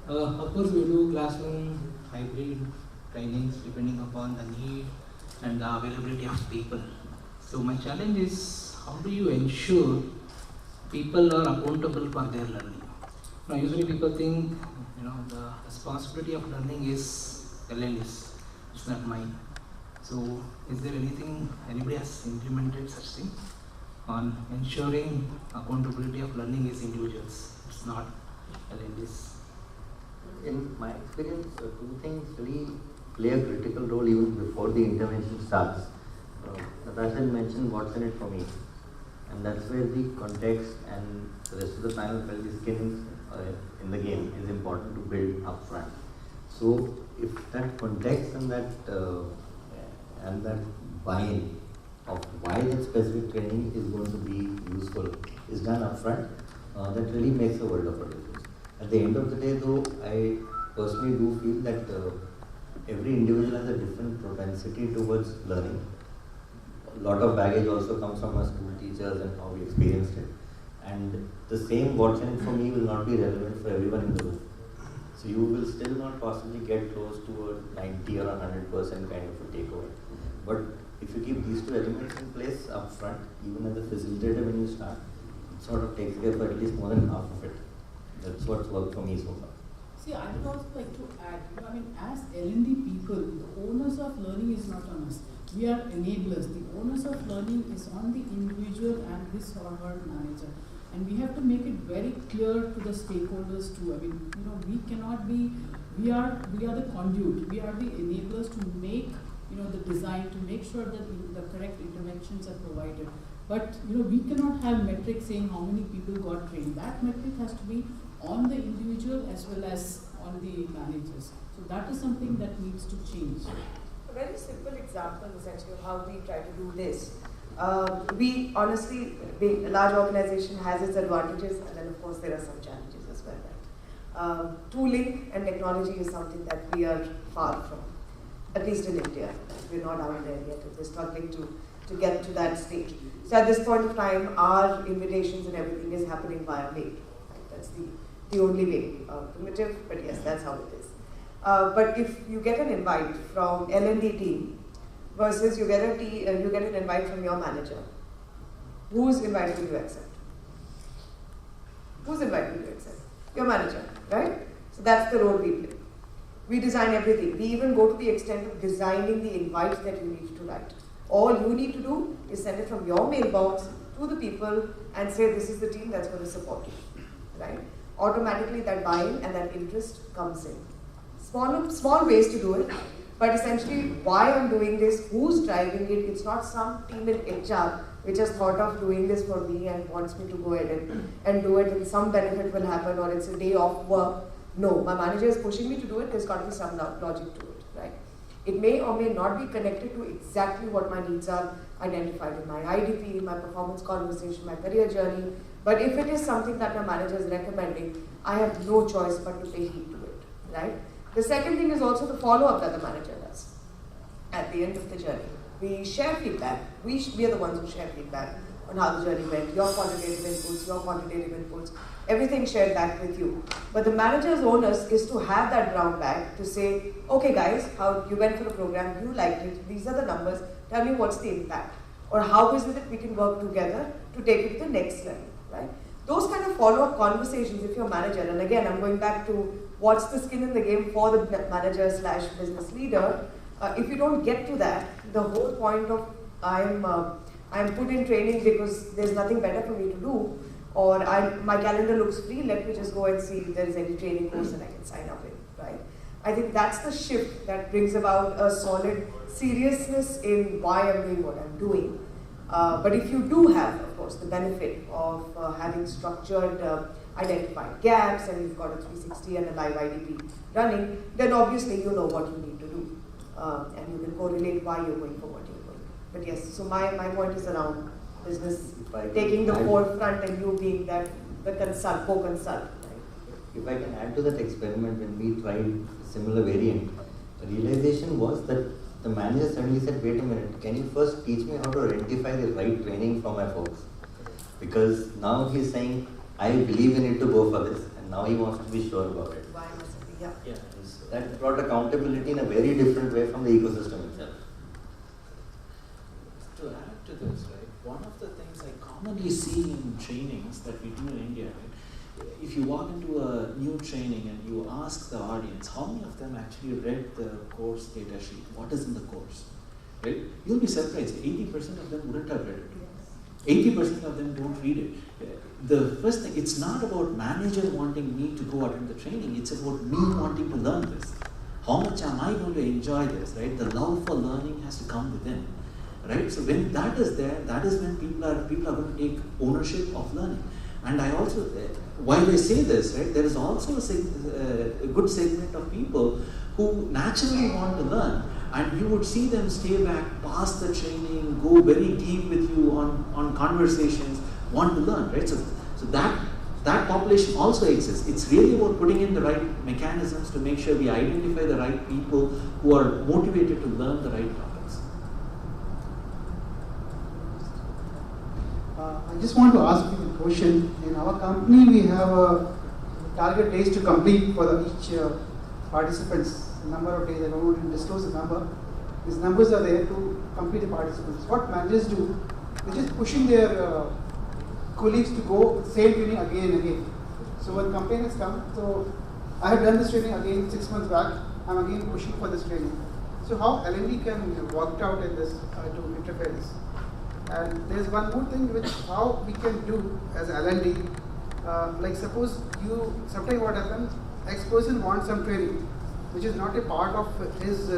Of course we do classroom, hybrid trainings depending upon the need and the availability of people. So my challenge is, how do you ensure people are accountable for their learning? Now usually people think, the responsibility of learning is L&D's, it's not mine. So is there anything, anybody has implemented such thing on ensuring accountability of learning is individuals, it's not L&D's? In my experience, two things really play a critical role even before the intervention starts. Natasha mentioned what's in it for me, and that's where the context and the rest of the panel felt the skin in the game is important to build up front. So if that context and that buy-in of why that specific training is going to be useful is done up front, that really makes a world of a difference. At the end of the day though, I personally do feel that every individual has a different propensity towards learning. A lot of baggage also comes from our school teachers and how we experienced it. And the same what's in it for me will not be relevant for everyone in the room. So you will still not possibly get close to a 90 or 100% kind of a takeaway. But if you keep these two elements in place up front, even as a facilitator when you start, it sort of takes care for at least more than half of it. That's what's worked for me so far. See, I would also like to add, as L&D people, the owners of learning is not on us. We are enablers. The onus of learning is on the individual and his or her manager. And we have to make it very clear to the stakeholders too. We cannot be, we are the conduit. We are the enablers to make, the design, to make sure that the correct interventions are provided. But, we cannot have metrics saying how many people got trained. That metric has to be on the individual as well as on the managers. So that is something that needs to change. A very simple example essentially of how we try to do this. We honestly, being a large organization has its advantages, and then of course there are some challenges as well, right? Tooling and technology is something that we are far from, at least in India. We're not out there yet. We're struggling to get to that stage. So at this point of time, our invitations and everything is happening via mail. Right? That's the only way. Primitive, but yes, that's how it is. But if you get an invite from L&D team versus you get an invite from your manager, whose invite will you accept? Whose invite will you accept? Your manager, right? So that's the role we play. We design everything. We even go to the extent of designing the invites that you need to write. All you need to do is send it from your mailbox to the people and say this is the team that's going to support you, right? Automatically that buy-in and that interest comes in. Small ways to do it, but essentially why I'm doing this, who's driving it, it's not some team in HR which has thought of doing this for me and wants me to go ahead and do it and some benefit will happen or it's a day off work. No, my manager is pushing me to do it, there's got to be some logic to it, right? It may or may not be connected to exactly what my needs are identified in my IDP, my performance conversation, my career journey, but if it is something that my manager is recommending, I have no choice but to pay heed to it. right? The second thing is also the follow-up that the manager does at the end of the journey. We share feedback. We are the ones who share feedback on how the journey went, your quantitative inputs, everything shared back with you. But the manager's onus is to have that brown bag to say, okay guys, how you went for the program, you liked it, these are the numbers, tell me what's the impact. Or how is it that we can work together to take it to the next level, right? Those kind of follow-up conversations if you're a manager, and again, I'm going back to what's the skin in the game for the manager / business leader. If you don't get to that, the whole point of I'm put in training because there's nothing better for me to do, or my calendar looks free, let me just go and see if there is any training course that I can sign up in, right? I think that's the shift that brings about a solid seriousness in why I'm doing what I'm doing. But if you do have, of course, the benefit of having structured, identified gaps, and you've got a 360 and a live IDP running, then obviously you know what you need to do. And you can correlate why you're going for what you're going. But yes, so my point is around business taking the forefront and you being that the co-consult. Right? If I can add to that experiment, when we tried similar variant, the realization was that the manager suddenly said, wait a minute, can you first teach me how to identify the right training for my folks? Because now he's saying, I believe in it to go for this, and now he wants to be sure about it. Why must it be? Yeah. That brought accountability in a very different way from the ecosystem itself. To add to this, right, one of the things I commonly see in trainings that we do in India, right, if you walk into a new training and you ask the audience, how many of them actually read the course data sheet? What is in the course? Right? You'll be surprised, 80% of them wouldn't have read it. 80% of them don't read it. The first thing, it's not about manager wanting me to go attend the training, it's about me wanting to learn this. How much am I going to enjoy this, right? The love for learning has to come within, right? So when that is there, that is when people are going to take ownership of learning. And I also, while I say this, right, there is also a good segment of people who naturally want to learn, and you would see them stay back, pass the training, go very deep with you on conversations, want to learn, right? So that population also exists. It's really about putting in the right mechanisms to make sure we identify the right people who are motivated to learn the right topics. I just want to ask you a question. In our company, we have a target days to complete for each participants. The number of days, I don't want to disclose the number. These numbers are there to complete the participants. What managers do, they're just pushing their colleagues to go same training again and again. So when complaints come, so I have done this training again 6 months back, I'm again pushing for this training. So how L&D can work out in this to interfere this? And there's one more thing which how we can do as L&D, like suppose sometimes what happens, X person wants some training, which is not a part of his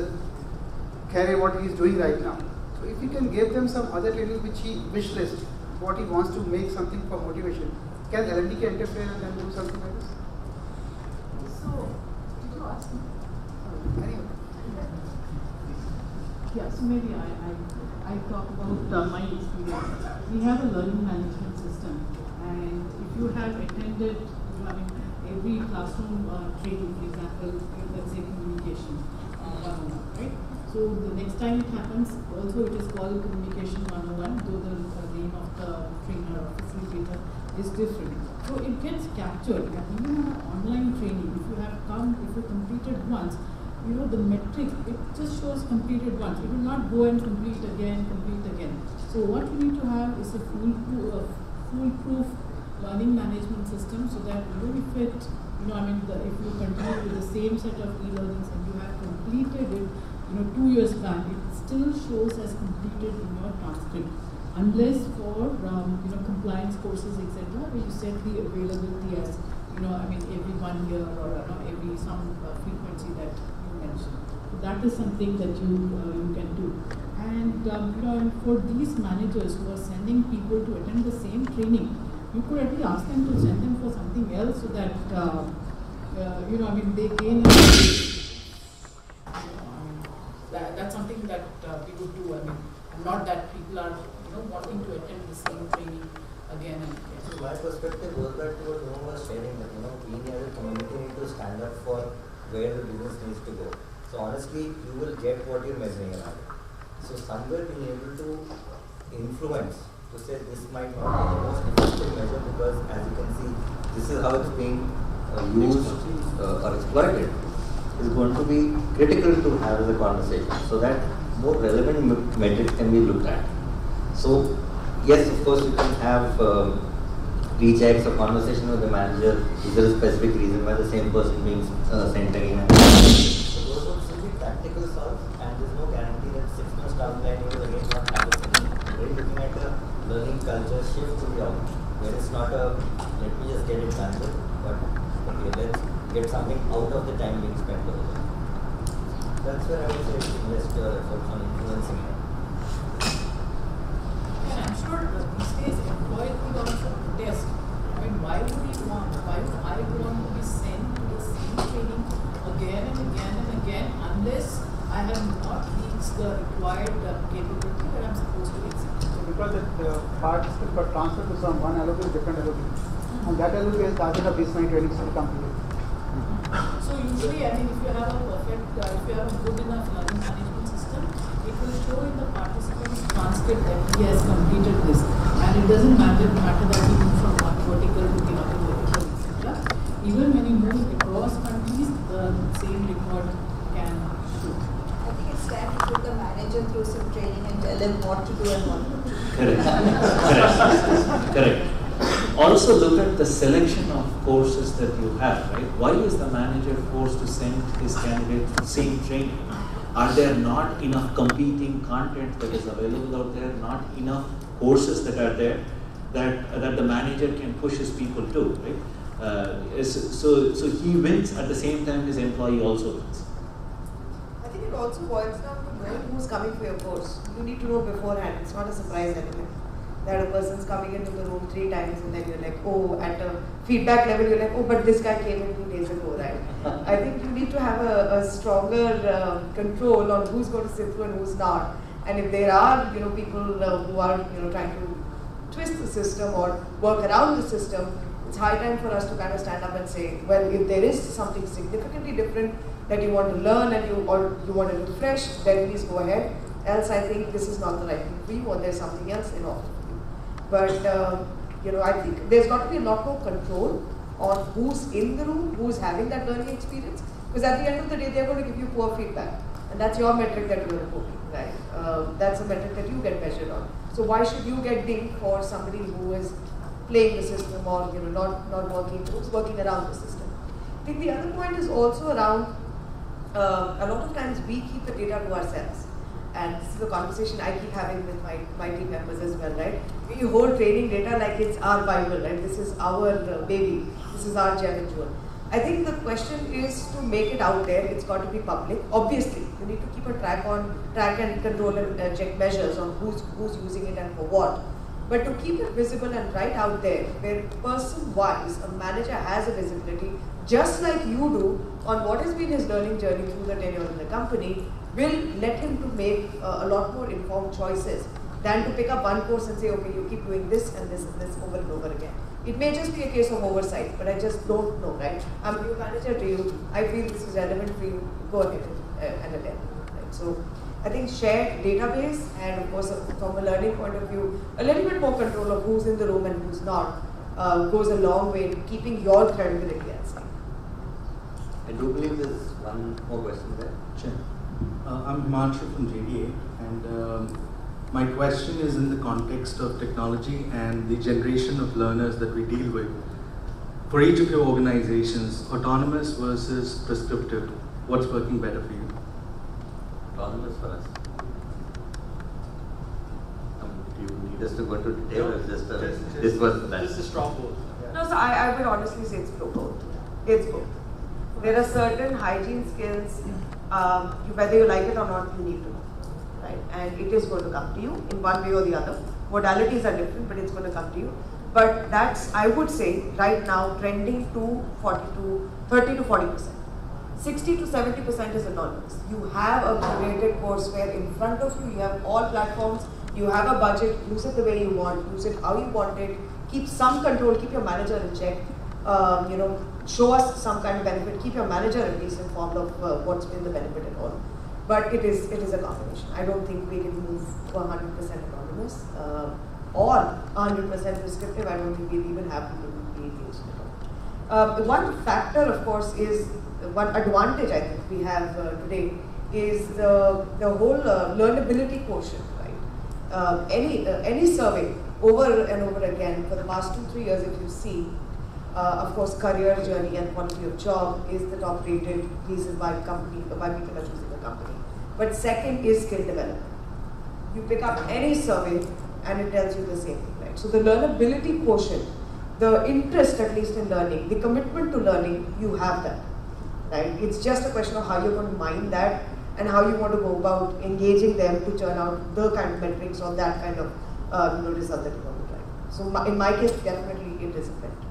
career, what he is doing right now. So if you can give them some other training which he wish list, what he wants to make something for motivation, can L&D interfere and then do something like this? So, did you ask me? Anyway. Yeah, so maybe I talk about my experience. We have a learning management system, and if you have attended, every classroom training, for example, let's say communication 101, right? So the next time it happens, also it is called communication 101, though the name of the trainer or facilitator is different. So it gets captured, and even on online training, if you completed once, the metric, it just shows completed once. It will not go and complete again. So what you need to have is a foolproof learning management system, so that even if it, if you continue with the same set of e-learnings and you have completed it, 2 years back, it still shows as completed in your transcript, unless for compliance courses, etc., where you set the availability as every 1 year or every some frequency that you mentioned. So that is something that you can do. And and for these managers who are sending people to attend the same training, you could at least ask them to send them for something else, so that they gain. That's something that we would do. And not that people are wanting to attend the same training again and again. So my perspective goes back to what Roshan was sharing, that we as a community need to stand up for where the business needs to go. So honestly, you will get what you're measuring around. So somewhere being able to influence, to say this might not be the most effective measure because as you can see, this is how it's being used or exploited, is going to be critical to have as a conversation so that more relevant metrics can be looked at. So yes, of course, you can have rechecks or conversation with the manager. Is there a specific reason why the same person being sent again? So those would still be practical solves, and there's no guarantee that 6 months down the line you will again not have a solution. We're looking at a learning culture shift to the outcome, where it's not a let me just get it done, but okay, let's get something out of the time being spent over there. That's where I would say invest your efforts on influencing it. Yeah, I'm sure these days employees will also protest. I mean, why would I want to be sent to the same training again and again and again unless I have not reached the required capability that I'm supposed to execute? Because the participant got transferred to some one LOB to different LOB. And that LOB has started a baseline training still completed. So usually, I mean, if you have a perfect, if you have a good enough learning management system, it will show in the participant's transcript that he has completed this. And it doesn't matter that he moves from one vertical to the other vertical, etc. Even when he moves across countries, the same record can show. I think it's time to put the manager through some training and tell him what to do and what not to do. Correct. Correct. Also look at the selection of courses that you have, right? Why is the manager forced to send his candidate to the same training? Are there not enough competing content that is available out there, not enough courses that are there that the manager can push his people to, right? So he wins at the same time his employee also wins. I think it also boils down to knowing who's coming for your course. You need to know beforehand. It's not a surprise element. That a person's coming into the room 3 times and then you're like, oh, at a feedback level, you're like, oh, but this guy came in 2 days ago, right? I think you need to have a stronger control on who's going to sit through and who's not. And if there are, people who are, trying to twist the system or work around the system, it's high time for us to kind of stand up and say, well, if there is something significantly different that you want to learn and you want to refresh, then please go ahead. Else, I think this is not the right thing for you, or there's something else in offer. But, I think there's got to be a lot more control on who's in the room, who's having that learning experience. Because at the end of the day, they're going to give you poor feedback. And that's your metric that you're reporting, right? That's a metric that you get measured on. So why should you get dinged for somebody who is playing the system or, not working, who's working around the system? I think the other point is also around, a lot of times we keep the data to ourselves. And this is a conversation I keep having with my team members as well, right? We hold training data like it's our Bible, right? This is our baby. This is our gem and jewel. I think the question is to make it out there. It's got to be public. Obviously, you need to keep a track and control and check measures on who's using it and for what. But to keep it visible and right out there, where person-wise, a manager has a visibility, just like you do, on what has been his learning journey through the tenure in the company, will let him to make a lot more informed choices than to pick up one course and say, okay, you keep doing this and this and this over and over again. It may just be a case of oversight, but I just don't know, right? I'm a new manager to you. I feel this is relevant for you. Go ahead and attend, right? So I think shared database and of course from a learning point of view, a little bit more control of who's in the room and who's not goes a long way to keeping your credibility at stake. I do believe there's one more question there. Sure. I'm Himanshu from JDA, and my question is in the context of technology and the generation of learners that we deal with. For each of your organizations, autonomous versus prescriptive, what's working better for you? Autonomous for us. Do you need us to go into detail or just this was that? This is strong both. No, so I would honestly say it's both. It's both. There are certain hygiene skills, whether you like it or not, you need to know, right? And it is going to come to you in one way or the other. Modalities are different, but it's going to come to you. But that's, I would say, right now, trending to 30 to 40%. 60 to 70% is autonomous. You have a curated courseware in front of you, you have all platforms, you have a budget, use it the way you want, use it how you want it, keep some control, keep your manager in check. show us some kind of benefit. Keep your manager at least informed of what's been the benefit and all. But it is a combination. I don't think we can move to 100% anonymous or 100% prescriptive. I don't think we'll even have people who be engaged at all. One factor, of course, is one advantage I think we have today is the whole learnability quotient, right? Any survey over and over again for the past 2-3 years, if you see, of course, career journey and quality of job is the top rated reason why people are choosing the company. But second is skill development. You pick up any survey and it tells you the same thing, right? So the learnability quotient, the interest at least in learning, the commitment to learning, you have that, right? It's just a question of how you're going to mine that and how you want to go about engaging them to turn out the kind of metrics or that kind of result that you want to drive. So in my case, definitely it is effective.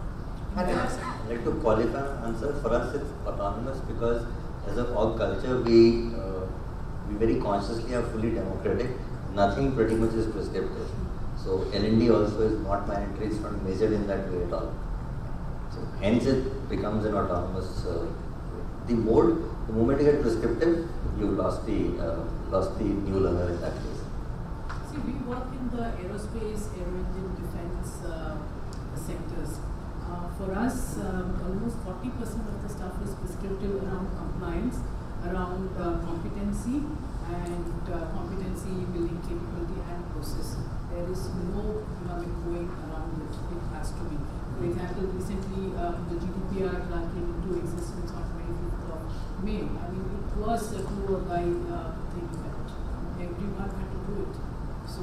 I'd like to qualify an answer. For us, it's autonomous because as an org culture, we very consciously are fully democratic. Nothing pretty much is prescriptive. So L&D also is not mandatory. It's not measured in that way at all. So hence it becomes an autonomous. The moment you get prescriptive, you lost the new learner in that case. See, we work in the aerospace, aero-engine, defense sectors. For us, almost 40% of the stuff is prescriptive around compliance, around competency, and competency building capability and process. There is no going around it. It has to be. For example, recently the GDPR came into existence on 25th of May. I mean, it was a do or die thing that everyone had to do it. So,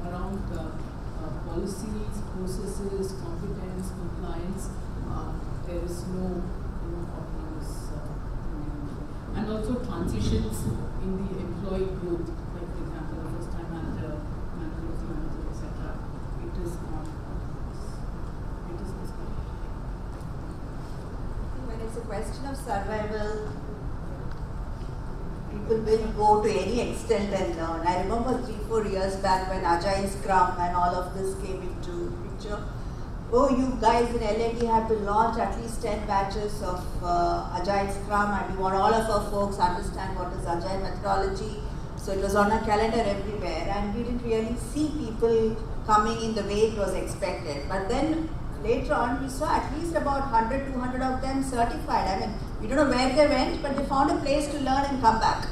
around policies, processes, competence, compliance, there is no autonomous and also transitions in the employee growth, like for example, first time manager, etc. It is not autonomous. It is prescribed. When it's a question of survival, people will go to any extent and learn. I remember 3-4 years back when Agile Scrum and all of this came into picture. Oh, you guys in L&D have to launch at least 10 batches of Agile Scrum, and we want all of our folks understand what is Agile methodology. So it was on our calendar everywhere, and we didn't really see people coming in the way it was expected. But then later on, we saw at least about 100, 200 of them certified. I mean, we don't know where they went, but they found a place to learn and come back.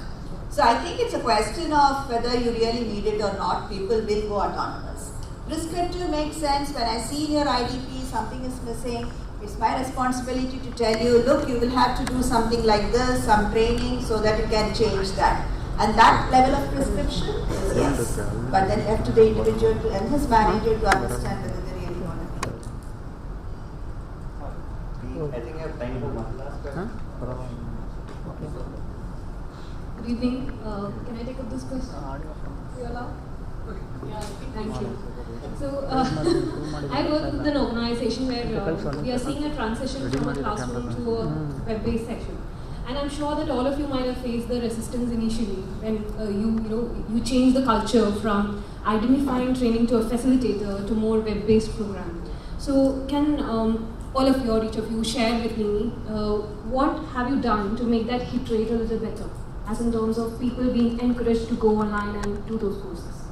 So I think it's a question of whether you really need it or not. People will go autonomous. Prescriptive makes sense. When I see in your IDP something is missing, it's my responsibility to tell you, look, you will have to do something like this, some training, so that you can change that. And that level of prescription is yes. But then left to the individual and his manager to understand whether they really want to do it. I think I have time for one last question. Good evening. Can I take up this question? You allow? Yeah, thank you. So, I work with an organization where we are seeing a transition from a classroom to a web-based section. And I'm sure that all of you might have faced the resistance initially when you change the culture from identifying training to a facilitator to more web-based program. So can all of you or each of you share with me what have you done to make that hit rate a little better, as in terms of people being encouraged to go online and do those courses?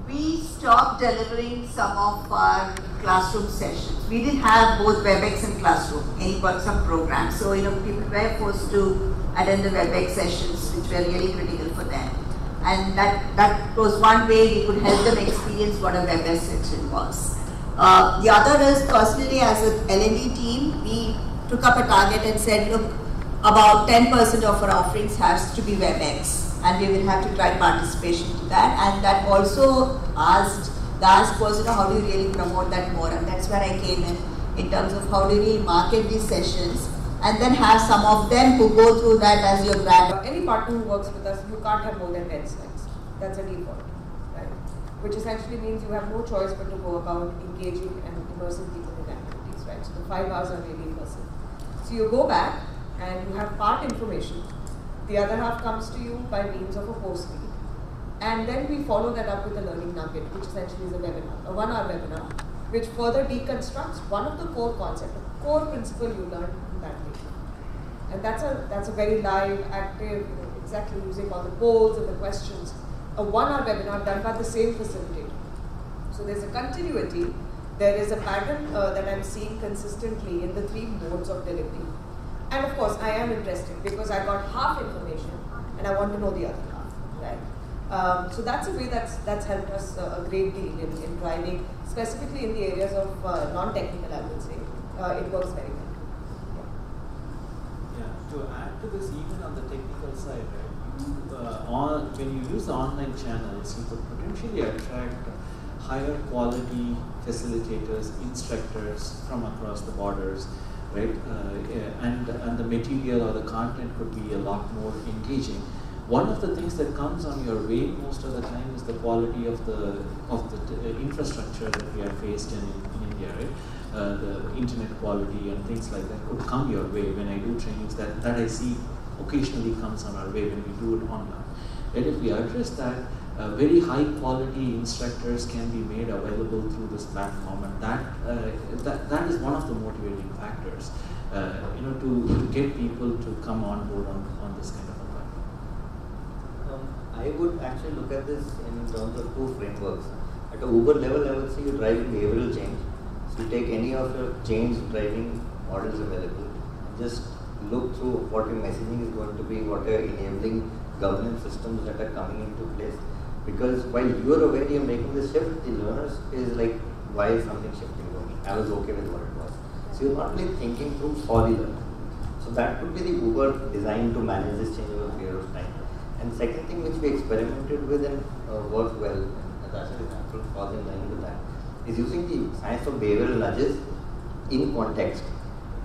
We stopped delivering some of our classroom sessions. We didn't have both WebEx and classroom, some programs. So people were forced to attend the WebEx sessions, which were really critical for them. And that was one way we could help them experience what a WebEx session was. The other is, personally as an L&D team, we took up a target and said, look, about 10% of our offerings has to be WebEx. And we will have to try participation to that, and that also the ask was, how do you really promote that more, and that's where I came in terms of how do you really market these sessions, and then have some of them who go through that as your brand. Any partner who works with us, you can't have more than 10 slides. That's a default, right? Which essentially means you have no choice but to go about engaging and immersing people in activities, right? So the 5 hours are really immersive. So you go back and you have part information. The other half comes to you by means of a post feed. And then we follow that up with a learning nugget, which essentially is a webinar, a 1-hour webinar, which further deconstructs one of the core concepts, the core principle you learned in that day. And that's a very live, active, exactly using all the polls and the questions, a 1-hour webinar done by the same facilitator. So there's a continuity, there is a pattern that I'm seeing consistently in the 3 modes of delivery. And of course, I am interested because I got half information and I want to know the other half, right? So that's a way that's helped us a great deal in driving, specifically in the areas of non-technical, I would say. It works very well. Yeah, to add to this, even on the technical side, right, when you use the online channels, you could potentially attract higher quality facilitators, instructors from across the borders, right? And the material or the content could be a lot more engaging. One of the things that comes on your way most of the time is the quality of the infrastructure that we are faced in India, right? The internet quality and things like that could come your way when I do trainings that I see occasionally comes on our way when we do it online. And if we address that, very high quality instructors can be made available through this platform, and that is one of the motivating factors, to get people to come on board on this kind of a platform. I would actually look at this in terms of 2 frameworks. At a Uber level, I would say you're driving behavioral change. So you take any of your change driving models available, just look through what your messaging is going to be, what are enabling governance systems that are coming into place. Because while you are aware you're making this shift, the learners is like, why is something shifting for me? I was okay with what it was. So you're not really thinking through for the learner. So that could be the Uber design to manage this change over a period of time. And second thing which we experimented with and worked well, and Natasha's example falls in line with that, is using the science of behavioral nudges in context.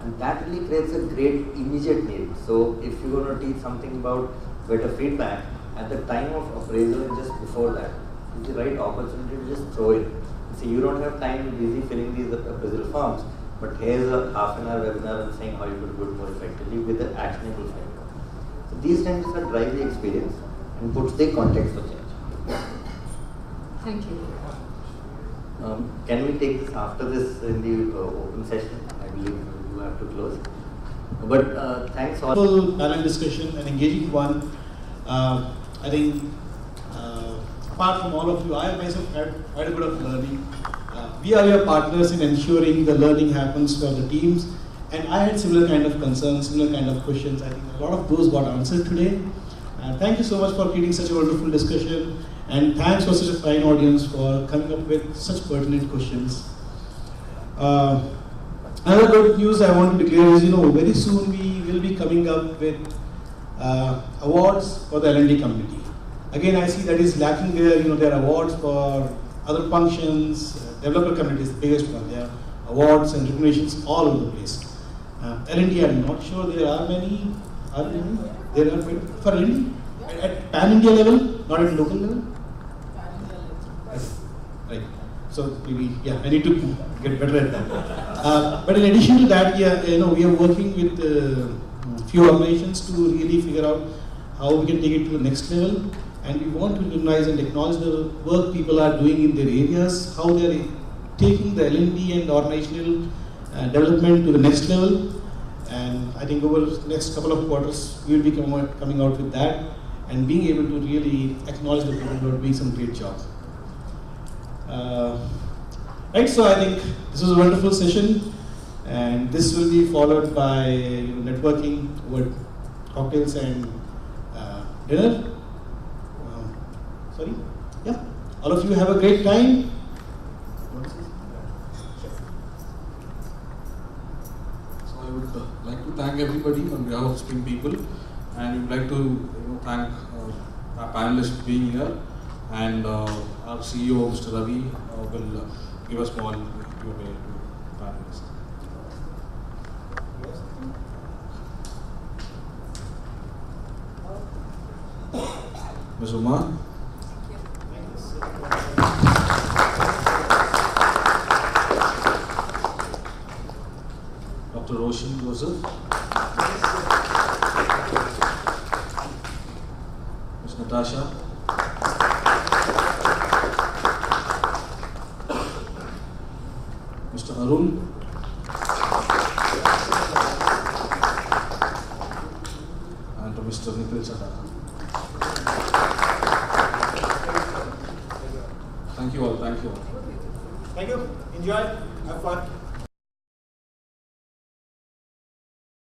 And that really creates a great immediate need. So if you're going to teach something about better feedback, at the time of appraisal and just before that, it's the right opportunity to just throw it. See, you don't have time, you're busy filling these appraisal forms, but here's a half-an-hour webinar and saying how you could do it more effectively with an actionable framework. So these tend to drive the experience and puts the context for change. Thank you. Can we take this after this in the open session? I believe you have to close. But thanks all. Panel discussion, an engaging one. I think apart from all of you, I myself had quite a bit of learning. We are your partners in ensuring the learning happens for the teams, and I had similar kind of concerns, similar kind of questions. I think a lot of those got answered today. Thank you so much for creating such a wonderful discussion, and thanks for such a fine audience for coming up with such pertinent questions. Another good news I want to declare is, very soon we will be coming up with awards for the L&D community. Again, I see that is lacking there. There are awards for other functions, developer community is the biggest one. There are awards and recognitions all over the place. L&D, I'm not sure there are many. Are there many? There are many for L&D at pan-India level, not at local level. Right. So maybe I need to get better at that. But in addition to that, we are working with few organizations to really figure out how we can take it to the next level, and we want to recognize and acknowledge the work people are doing in their areas, how they are taking the L&D and organizational development to the next level. And I think over the next couple of quarters, we will be coming out with that and being able to really acknowledge the people who are doing some great job. Right, so I think this was a wonderful session, and this will be followed by networking over cocktails and dinner. Sorry? Yeah. All of you have a great time. So I would like to thank everybody on behalf of SpringPeople, and we'd like to thank our panelists for being here, and our CEO, Mr. Ravi, will give a small Q&A to panelists. Ms. Uma. Dr. Roshan Joseph. Ms. Natasha. Arun. And to Mr. Nikhil Chadha. Thank you all. Thank you all. Thank you. Enjoy. Have fun.